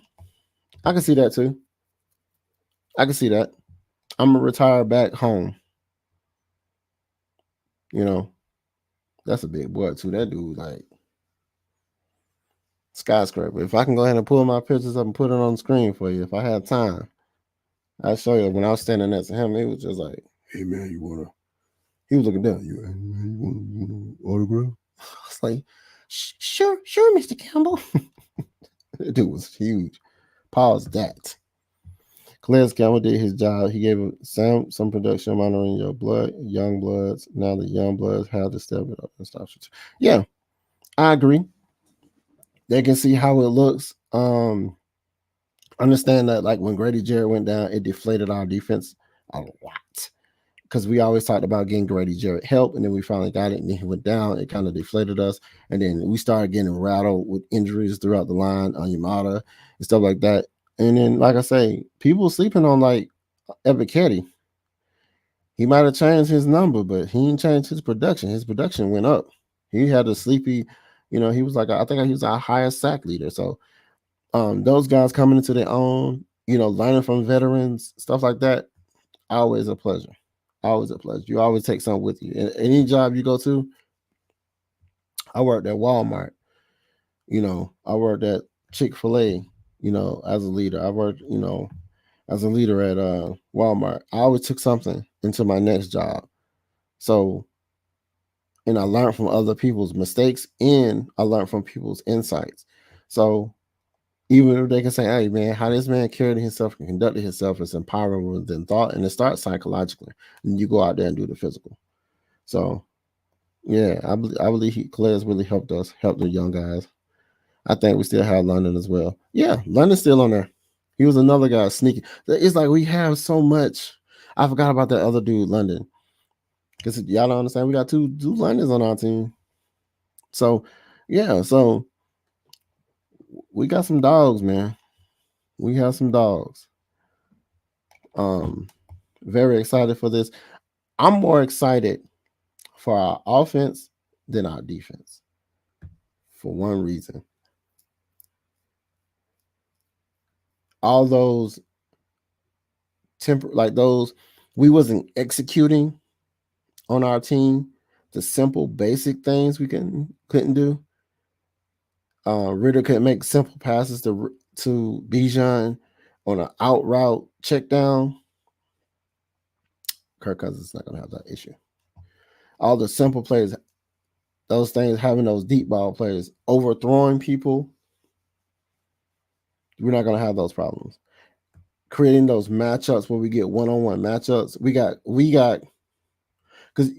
I can see that too. I can see that. I'm gonna retire back home. That's a big boy too. That dude, like, skyscraper. If I can go ahead and pull my pictures up and put it on the screen for you, if I had time, I'll show you. When I was standing next to him, he was just like, "Hey man, you wanna?" He was looking down. You wanna autograph? I was like, sure, Mr. Campbell." That dude was huge. Pause that. Clarence Campbell did his job. He gave some production monitoring your young bloods. Now the young bloods have to step it up and stop. Yeah, I agree. They can see how it looks. Understand that, like when Grady Jarrett went down, it deflated our defense a lot because we always talked about getting Grady Jarrett help, and then we finally got it, and then he went down. It kind of deflated us, and then we started getting rattled with injuries throughout the line on Yamada and stuff like that. And then, like I say, people sleeping on like Ebiketie. He might have changed his number, but he didn't change his production. His production went up. He had a sleepy, he was like, I think he was our highest sack leader. So those guys coming into their own, learning from veterans, stuff like that, always a pleasure. Always a pleasure. You always take something with you. Any job you go to, I worked at Walmart, I worked at Chick-fil-A, as a leader. I worked, as a leader at Walmart. I always took something into my next job. So, and I learned from other people's mistakes and I learned from people's insights. So, even if they can say, "Hey, man, how this man carried himself and conducted himself is empowering than thought," and it starts psychologically, and you go out there and do the physical. So, yeah, I believe Claire's really helped the young guys. I think we still have London as well. Yeah, London's still on there. He was another guy sneaky. It's like we have so much. I forgot about that other dude, London. Because y'all don't understand, we got two Londons on our team. So, yeah, so we got some dogs, man. We have some dogs. Very excited for this. I'm more excited for our offense than our defense. For one reason. All those we wasn't executing on our team the simple basic things we couldn't do. Ritter couldn't make simple passes to Bijan on an out route check down. Kirk Cousins is not going to have that issue. All the simple plays, those things, having those deep ball plays, overthrowing people, we're not going to have those problems. Creating those matchups where we get one-on-one matchups, we got because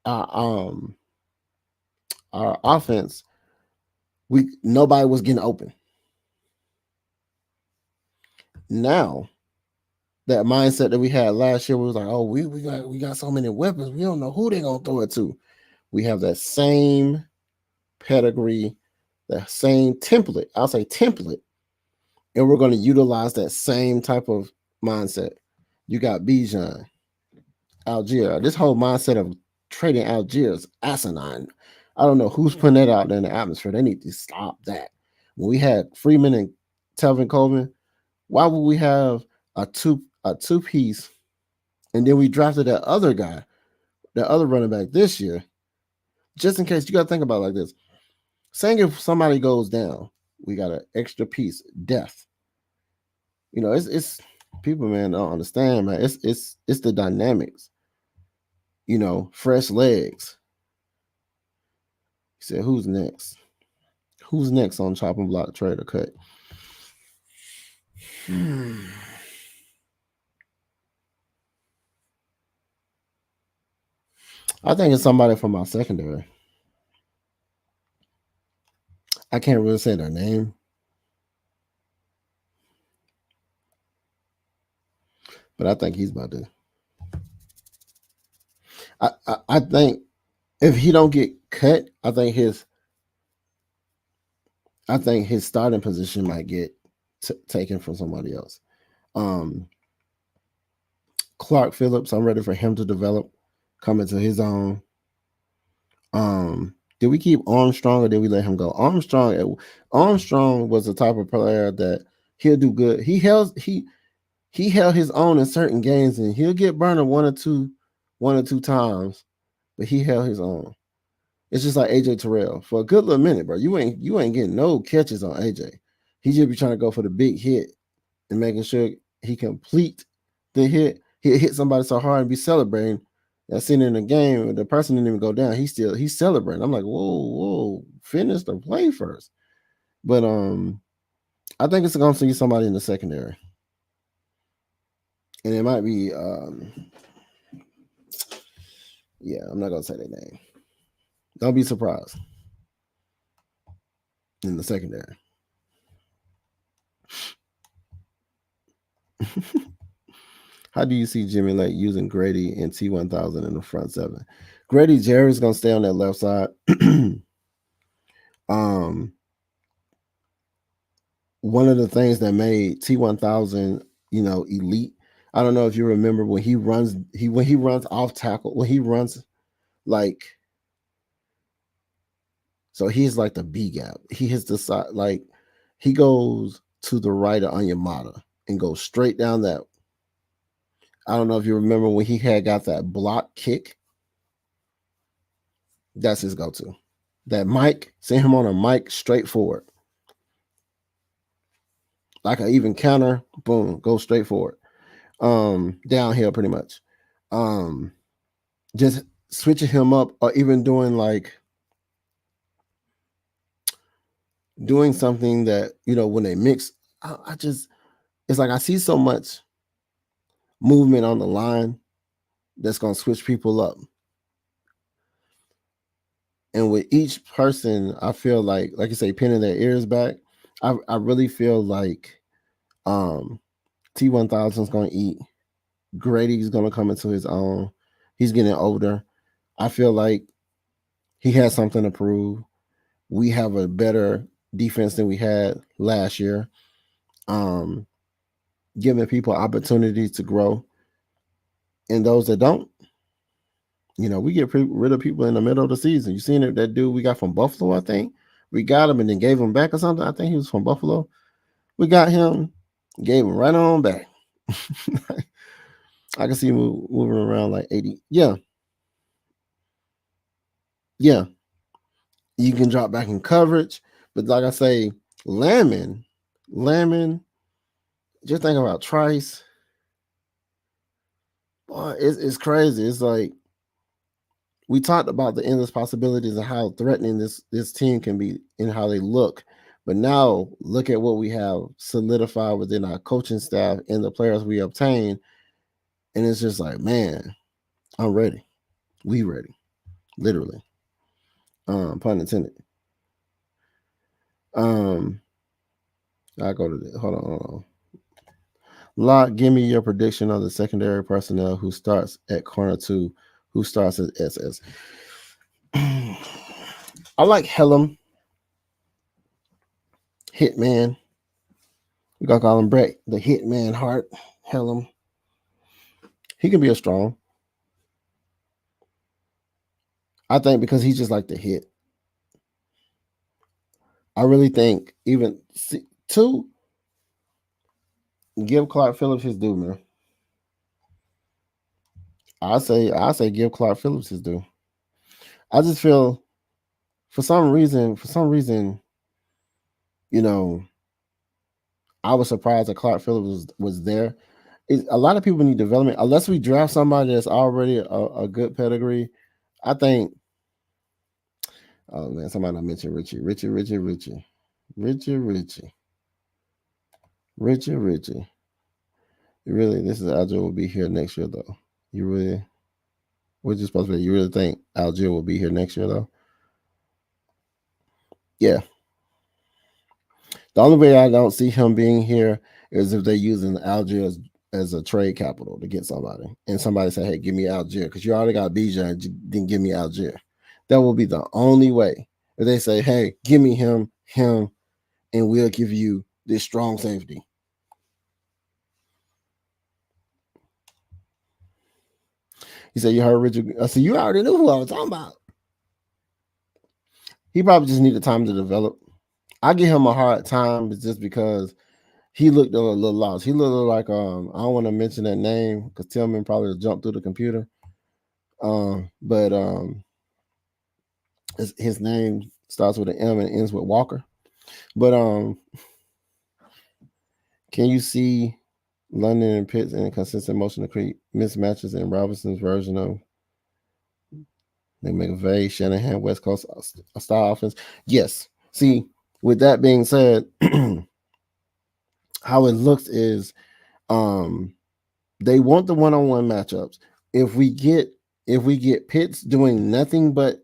our offense, nobody was getting open. Now, that mindset that we had last year, we was like, "Oh, we got so many weapons, we don't know who they're gonna throw it to." We have that same pedigree, that same template. I'll say template, and we're going to utilize that same type of mindset. You got Bijan, Algier. This whole mindset of trading Algier is asinine. I don't know who's putting that out there in the atmosphere. They need to stop that. When we had Freeman and Telvin Coleman, why would we have a two piece, and then we drafted that other guy, that other running back this year, just in case? You got to think about it like this. Saying if somebody goes down, we got an extra piece, depth. It's people, man, don't understand, man. It's the dynamics. Fresh legs. He said, "Who's next? Who's next on chopping block, trade, or cut?" I think it's somebody from our secondary. I can't really say their name, but I think he's about to. I think if he don't get cut, I think his starting position might get taken from somebody else. Clark Phillips, I'm ready for him to develop, come into his own. Did we keep Armstrong or did we let him go? Armstrong was the type of player that he'll do good. He held his own in certain games, and he'll get burned one or two times, but he held his own. It's just like AJ Terrell for a good little minute, bro. You ain't getting no catches on AJ. He just be trying to go for the big hit and making sure he complete the hit. He hit somebody so hard and be celebrating. I seen it in the game, the person didn't even go down. He's celebrating. I'm like, whoa, finish the play first. But I think it's gonna see somebody in the secondary. And it might be yeah, I'm not gonna say their name. Don't be surprised in the secondary. How do you see Jimmy Lake using Grady and T1000 in the front seven? Grady Jerry's gonna stay on that left side. One of the things that made T1000, elite. I don't know if you remember when he runs off tackle, when he runs like, so he's like the B gap. He hits the side, like he goes to the right of Onyemata and goes straight down that. I don't know if you remember when he had got that block kick. That's his go-to. That Mike, see him on a mic straight forward. Like an even counter, boom, go straight forward. Downhill pretty much. Just switching him up or even doing something that, when they mix, it's like I see so much movement on the line that's going to switch people up. And with each person, I feel like you say, pinning their ears back, I really feel like T1000 is going to eat. Grady's going to come into his own. He's getting older. I feel like he has something to prove. We have a better defense than we had last year. Giving people opportunities to grow. And those that don't, we get rid of people in the middle of the season. You seen it, that dude we got from Buffalo, I think. We got him and then gave him back or something. I think he was from Buffalo. We got him, gave him right on back. I can see him moving around like 80. Yeah. Yeah. You can drop back in coverage. But like I say, Lamon, just think about Trice. Boy, it's crazy. It's like we talked about the endless possibilities and how threatening this team can be and how they look. But now look at what we have solidified within our coaching staff and the players we obtain. And it's just like, man, I'm ready. We ready. Literally. Pun intended. I go to this. Hold on. Lock, give me your prediction of the secondary personnel who starts at corner 2, who starts at SS. I like Hellum. Hitman. We gotta call him Brett, the Hitman Hart. Hellum. He can be a strong. I think because he's just like the hit. I really think even 2, give Clark Phillips his due, man. I say give Clark Phillips his due. I just feel for some reason, I was surprised that Clark Phillips was there. A lot of people need development. Unless we draft somebody that's already a good pedigree, I think. Oh man, somebody not mentioned Richie. Really, this is Algier will be here next year though. You really, what's you supposed to be? You really think Algier will be here next year though? Yeah. The only way I don't see him being here is if they're using Algier as a trade capital to get somebody, and somebody say, "Hey, give me Algier," because you already got Bijan, then give me Algier. That will be the only way. If they say, "Hey, give me him, and we'll give you this strong safety." He said, "You heard Richard." I said, "You already knew who I was talking about." He probably just needed time to develop. I give him a hard time just because he looked a little lost. He looked like I don't want to mention that name because Tillman probably jumped through the computer. But His name starts with an M and ends with Walker. But can you see London and Pitts in a consistent motion to create mismatches in Robinson's version of the McVay, Shanahan, West Coast style offense? Yes. See, with that being said, how it looks is they want the one-on-one matchups. If we get Pitts doing nothing but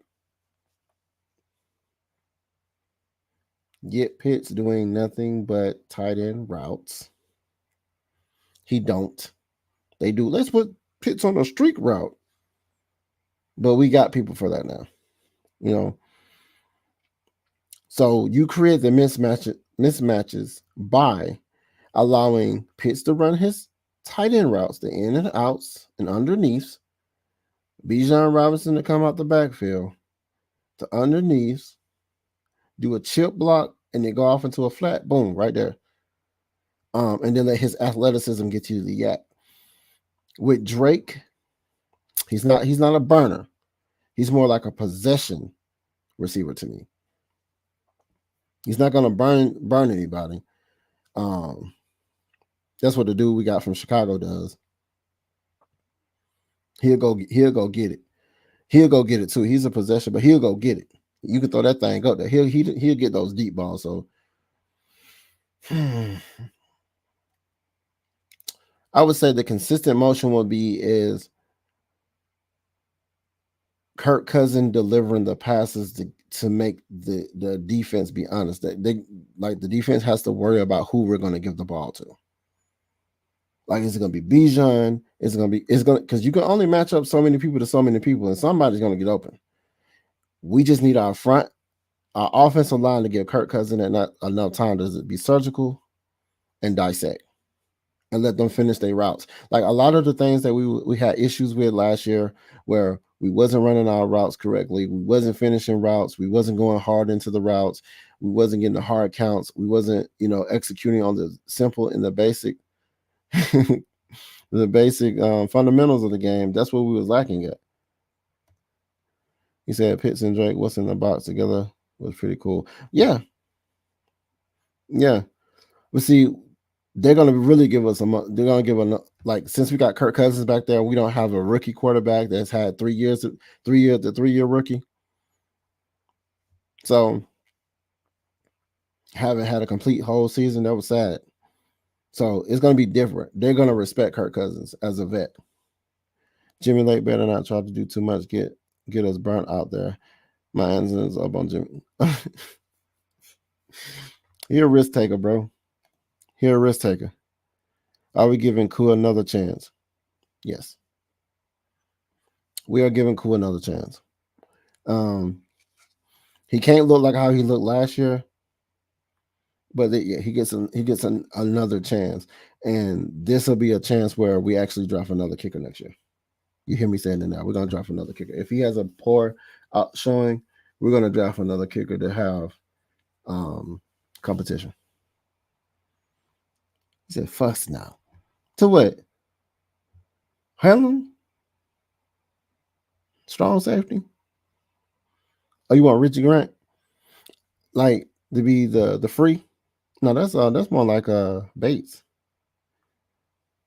tight end routes, he don't. They do. Let's put Pitts on a streak route. But we got people for that now. You know. So you create the mismatches by allowing Pitts to run his tight end routes, the in and outs and underneaths. Bijan Robinson to come out the backfield to underneath, do a chip block, and then go off into a flat. Boom, right there. And then let his athleticism get you to the yak. With Drake, he's not a burner. He's more like a possession receiver to me. He's not gonna burn anybody. That's what the dude we got from Chicago does. He'll go get it. He'll go get it too. He's a possession, but he'll go get it. You can throw that thing up there. He'll get those deep balls. So I would say the consistent motion will be is Kirk Cousins delivering the passes to make the defense be honest. That the defense has to worry about who we're going to give the ball to. Like, is it going to be Bijan? It's going to because you can only match up so many people to so many people, and somebody's going to get open. We just need our offensive line to give Kirk Cousins enough time to be surgical and dissect and let them finish their routes. Like a lot of the things that we had issues with last year where we wasn't running our routes correctly. We wasn't finishing routes. We wasn't going hard into the routes. We wasn't getting the hard counts. We wasn't, executing on the simple and the basic fundamentals of the game. That's what we was lacking at. He said Pitts and Drake, what's in the box together was pretty cool. Yeah. But see, they're going to really give us they're going to give since we got Kirk Cousins back there, we don't have a rookie quarterback that's had 3 years, the 3-year rookie. So haven't had a complete whole season. That was sad. So it's going to be different. They're going to respect Kirk Cousins as a vet. Jimmy Lake better not try to do too much, get us burnt out there. My answer is up on Jimmy. He a risk taker, bro. He a risk taker. Are we giving Kua another chance? Yes. We are giving Kua another chance. He can't look like how he looked last year, but he gets another chance, and this will be a chance where we actually draft another kicker next year. You hear me saying it now? We're gonna draft another kicker. If he has a poor showing, we're gonna draft another kicker to have competition. He said, "Fuss now." To what? Helen? Strong safety? Oh, you want Richie Grant? Like to be the free? No, that's more like Bates.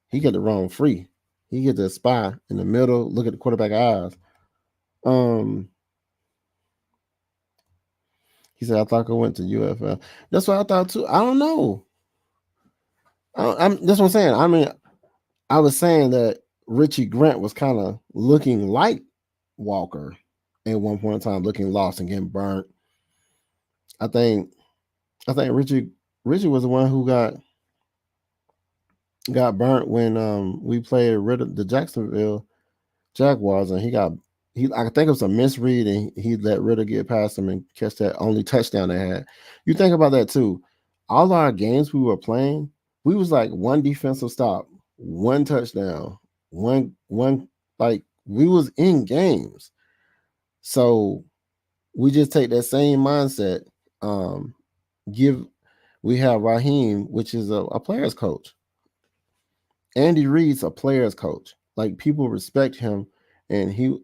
He get the wrong free. He get the spy in the middle. Look at the quarterback eyes. He said, "I thought I went to UFL." That's what I thought too. I don't know. That's what I'm saying. I mean, I was saying that Richie Grant was kind of looking like Walker at one point in time, looking lost and getting burnt. I think Richie was the one who got burnt when we played the Jacksonville Jaguars, and I think it was a misread, and he let Ritter get past him and catch that only touchdown they had. You think about that too. All our games we were playing, we was like one defensive stop, one touchdown, one like we was in games. So we just take that same mindset. We have Raheem, which is a player's coach. Andy Reid's a player's coach. Like people respect him, and he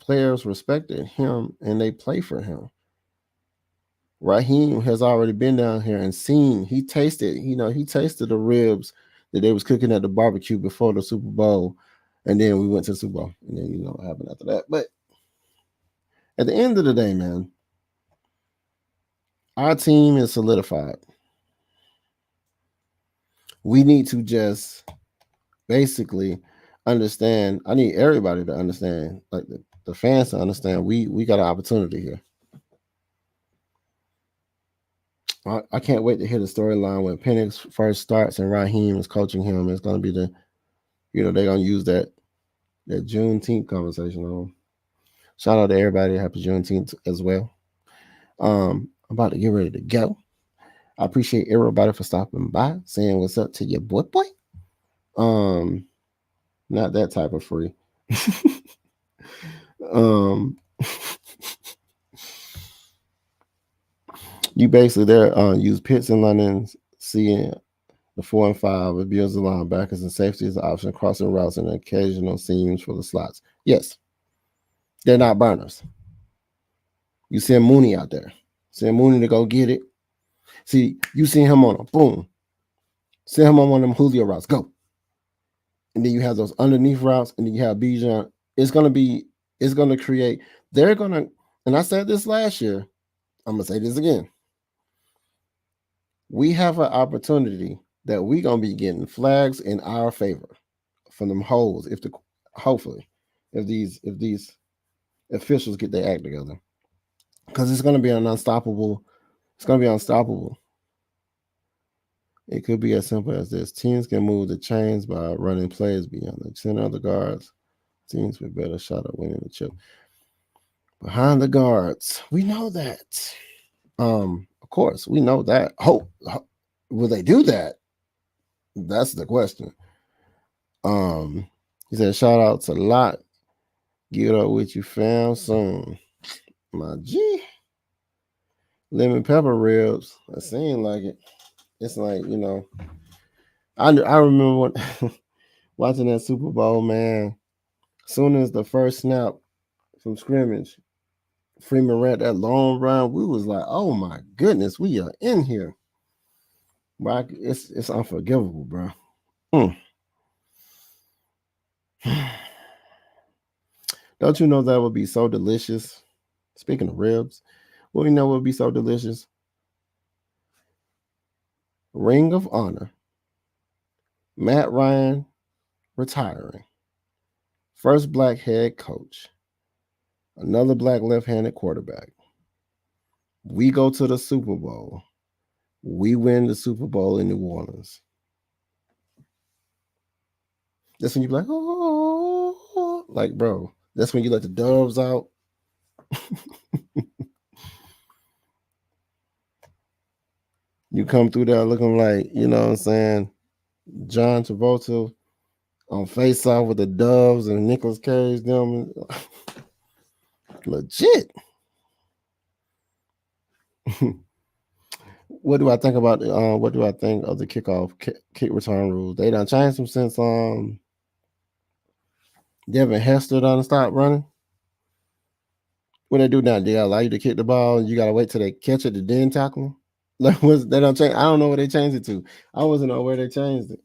players respected him and they play for him. Raheem has already been down here and seen. He tasted the ribs that they was cooking at the barbecue before the Super Bowl, and then we went to the Super Bowl, and then what happened after that. But at the end of the day, man, our team is solidified. We need to just basically understand. I need everybody to understand, like the fans to understand. We got an opportunity here. I can't wait to hear the storyline when Penix first starts and Raheem is coaching him. It's going to be they're going to use that Juneteenth conversation on. Shout out to everybody. Happy Juneteenth as well. I'm about to get ready to go. I appreciate everybody for stopping by, saying what's up to your boy. Not that type of free. You basically there use Pitts and London, seeing the 4 and 5 abuse the linebackers and safety as an option, crossing routes and occasional seams for the slots. Yes, they're not burners. You send Mooney out there. Send Mooney to go get it. See, you send him on a boom. Send him on one of them Julio routes. Go. And then you have those underneath routes, and then you have Bijan. It's going to create, they're going to, and I said this last year, I'm going to say this again. We have an opportunity that we're going to be getting flags in our favor from them holes hopefully if these officials get their act together, because it's going to be unstoppable. It could be as simple as this: teams can move the chains by running plays beyond the center of the guards. Teams with better shot at winning the chip behind the guards. We know that. Of course, we know that. Will they do that? That's the question. He said, shout out to Lot. Get up with you, fam, soon. My G. Lemon pepper ribs. It seemed like it. It's like, I remember watching that Super Bowl, man. As soon as the first snap from scrimmage, Freeman ran that long run, we was like, oh my goodness, we are in here. Bro, it's unforgivable, bro. Don't you know that would be so delicious? Speaking of ribs, what we know would be so delicious? Ring of Honor. Matt Ryan retiring. First black head coach. Another black left-handed quarterback. We go to the Super Bowl. We win the Super Bowl in New Orleans. That's when you be like, oh, like, bro. That's when you let the doves out. You come through there looking like, you know what I'm saying, John Travolta on Face Off with the doves and Nicolas Cage, them. Legit. What do I think about what do I think of the kickoff kick return rules? They done changed them since Devin Hester done stopped running. What they do now? They allow you to kick the ball and you gotta wait till they catch it to then tackle them? Like, they don't change. I don't know what they changed it to. I wasn't know where they changed it.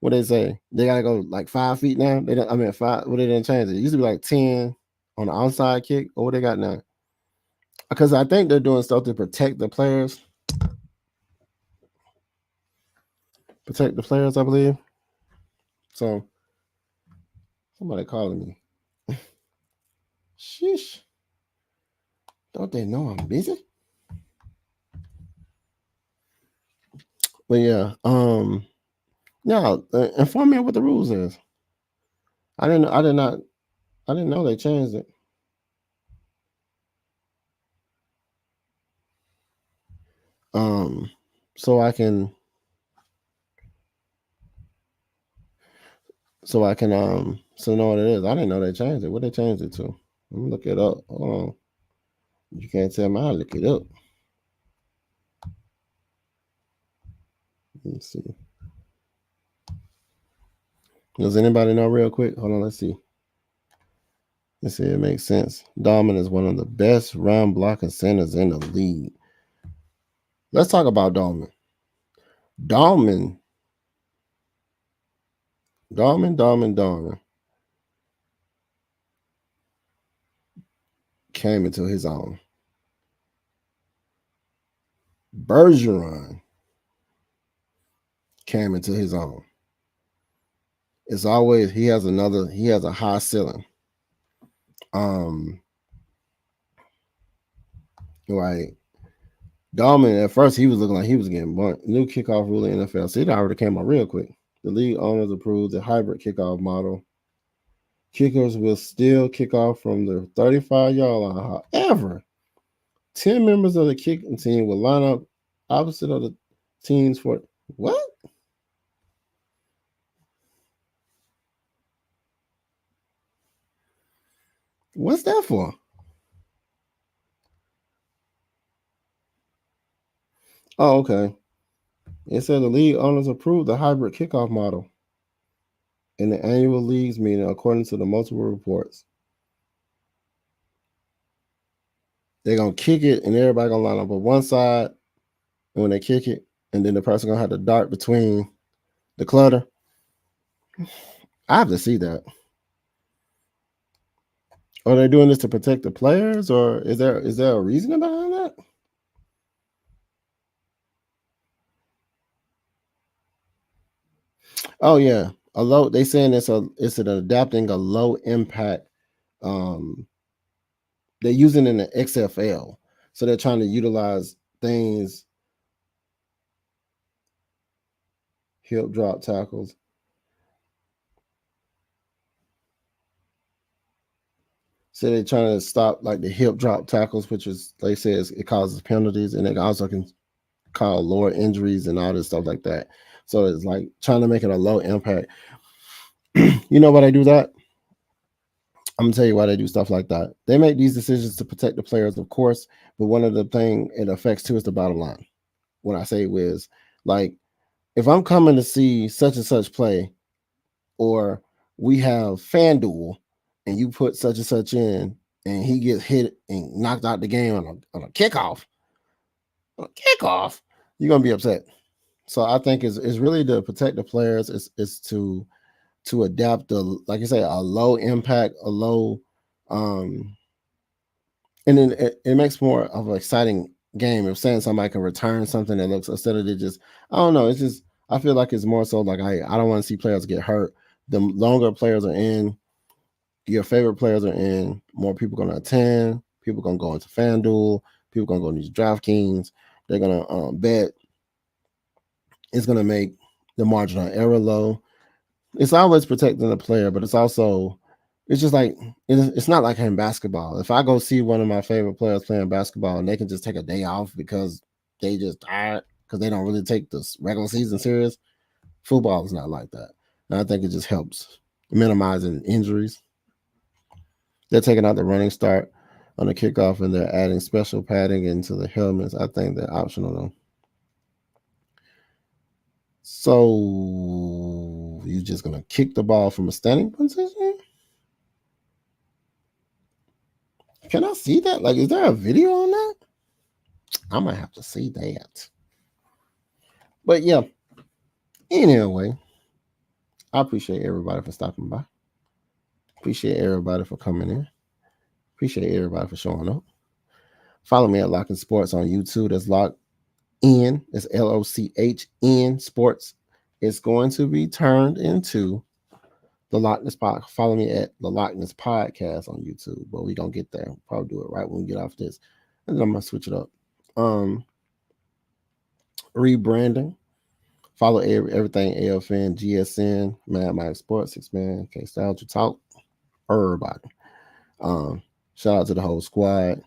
What they say? They gotta go like 5 feet now. They don't, I mean 5. What they didn't change it? It used to be like 10 on the outside kick. Or what they got now? Because I think they're doing stuff to protect the players. I believe. So somebody calling me. Sheesh. Don't they know I'm busy? But yeah, inform me what the rules is. I didn't know they changed it. So I can know what it is. I didn't know they changed it. What they changed it to? Let me look it up. Hold on. You can't tell me. I'll look it up. Let's see. Does anybody know real quick? Hold on, let's see. They say it makes sense. Dalman is one of the best run blocking centers in the league. Let's talk about Dalman. Dalman came into his own. Bergeron came into his own. It's always he has a high ceiling. Right. Dalman, at first, he was looking like he was getting bunt. New kickoff rule in the NFL. See, that already came out real quick. The league owners approved the hybrid kickoff model. Kickers will still kick off from the 35-yard line. However, 10 members of the kicking team will line up opposite of the teams for what? What's that for? Oh, okay. It said the league owners approved the hybrid kickoff model in the annual leagues meeting, according to the multiple reports. They're gonna kick it, and everybody gonna line up on one side. And when they kick it, and then the person gonna have to dart between the clutter. I have to see that. Are they doing this to protect the players, or is there a reason behind that? Oh yeah, they saying it's an adapting a low impact. Um, they're using in the XFL, so they're trying to utilize things, hip drop tackles. So they're trying to stop like the hip drop tackles, which is they say it causes penalties, and it also can cause lower injuries and all this stuff like that. So it's like trying to make it a low impact. You know why they do that? I'm gonna tell you why they do stuff like that. They make these decisions to protect the players, of course, but one of the thing it affects too is the bottom line. When I say whiz, like if I'm coming to see such and such play, or we have FanDuel, and you put such and such in, and he gets hit and knocked out the game on a kickoff, you're gonna be upset. So I think it's really to protect the players. It's to adapt the, like I say, a low impact, a low, and then it makes more of an exciting game if saying somebody can return something that looks, instead of it just, I don't know, it's just, I feel like it's more so like I don't want to see players get hurt. The longer players are in, your favorite players are in, more people going to attend, people going to go into FanDuel, people going to go into DraftKings, they're going to bet. It's going to make the marginal error low. It's always protecting the player, but it's also, it's just like, it's not like in basketball. If I go see one of my favorite players playing basketball and they can just take a day off because they just tired, because they don't really take this regular season serious, football is not like that. And I think it just helps minimizing injuries. They're taking out the running start on the kickoff, and they're adding special padding into the helmets. I think they're optional though. So you're just gonna kick the ball from a standing position? Can I see that? Like, is there a video on that? I might have to see that. But yeah, anyway, I appreciate everybody for stopping by. Appreciate everybody for coming in. Appreciate everybody for showing up. Follow me at Locking Sports on YouTube. That's Lock In. It's LOCHN Sports. It's going to be turned into the Lochness Podcast. Follow me at the Lochness Podcast on YouTube. But we're gonna get there. We'll probably do it right when we get off this. And then I'm gonna switch it up. Rebranding. Follow everything AFN, GSN, Mad Mike Sports, 6 Man, K Style Talk, everybody. Shout out to the whole squad.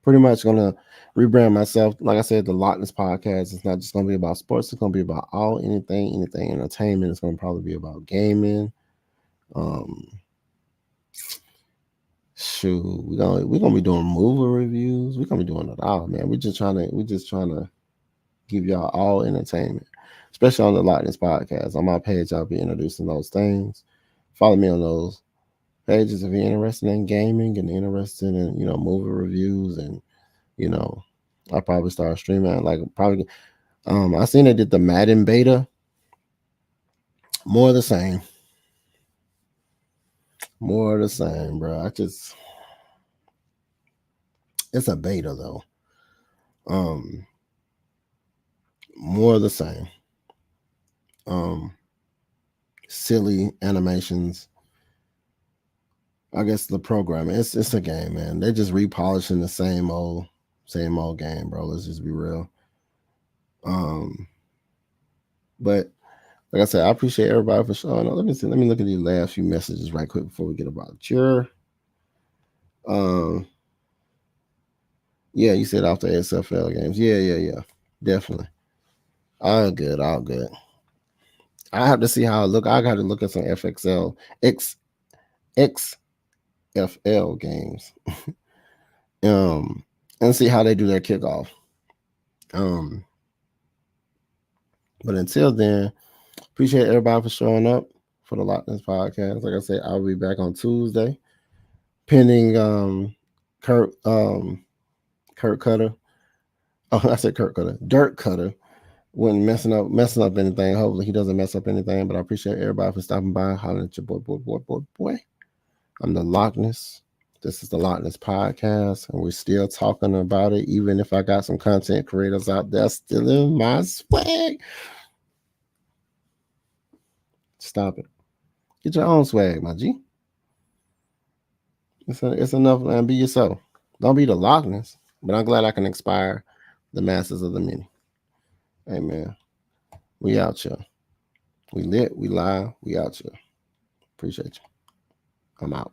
Pretty much gonna rebrand myself. Like I said, the Lochness Podcast is not just gonna be about sports. It's gonna be about anything entertainment. It's gonna probably be about gaming. Shoot, we're gonna be doing movie reviews. We're gonna be doing it all, man. We're just trying to give y'all all entertainment, especially on the Lochness Podcast. On my page, I'll be introducing those things. Follow me on those. pages if you're interested in gaming and interested in, movie reviews. And, I'll probably start streaming. Like, probably, I seen they did the Madden beta. More of the same. More of the same, bro. It's a beta though. More of the same. Silly animations. I guess the programming. It's a game, man. They're just repolishing the same old game, bro. Let's just be real. But like I said, I appreciate everybody for showing up. Let me see. Let me look at these last few messages right quick before we get about your. Yeah, you said after SFL games. Yeah. Definitely. All good. I have to see how it look. I got to look at some XFL games. And see how they do their kickoff. But until then, appreciate everybody for showing up for the Lochness Podcast. Like I said, I'll be back on Tuesday, pending Kurt Cutter. Oh, I said Kurt Cutter. Dirt Cutter wasn't messing up anything. Hopefully he doesn't mess up anything. But I appreciate everybody for stopping by, hollering at your boy. I'm the Lochness. This is the Lochness Podcast, and we're still talking about it, even if I got some content creators out there still in my swag. Stop it. Get your own swag, my G. It's enough, man. Be yourself. Don't be the Lochness, but I'm glad I can inspire the masses of the many. Hey, man. We out here. We lit, we live, we out here. Appreciate you. I'm out.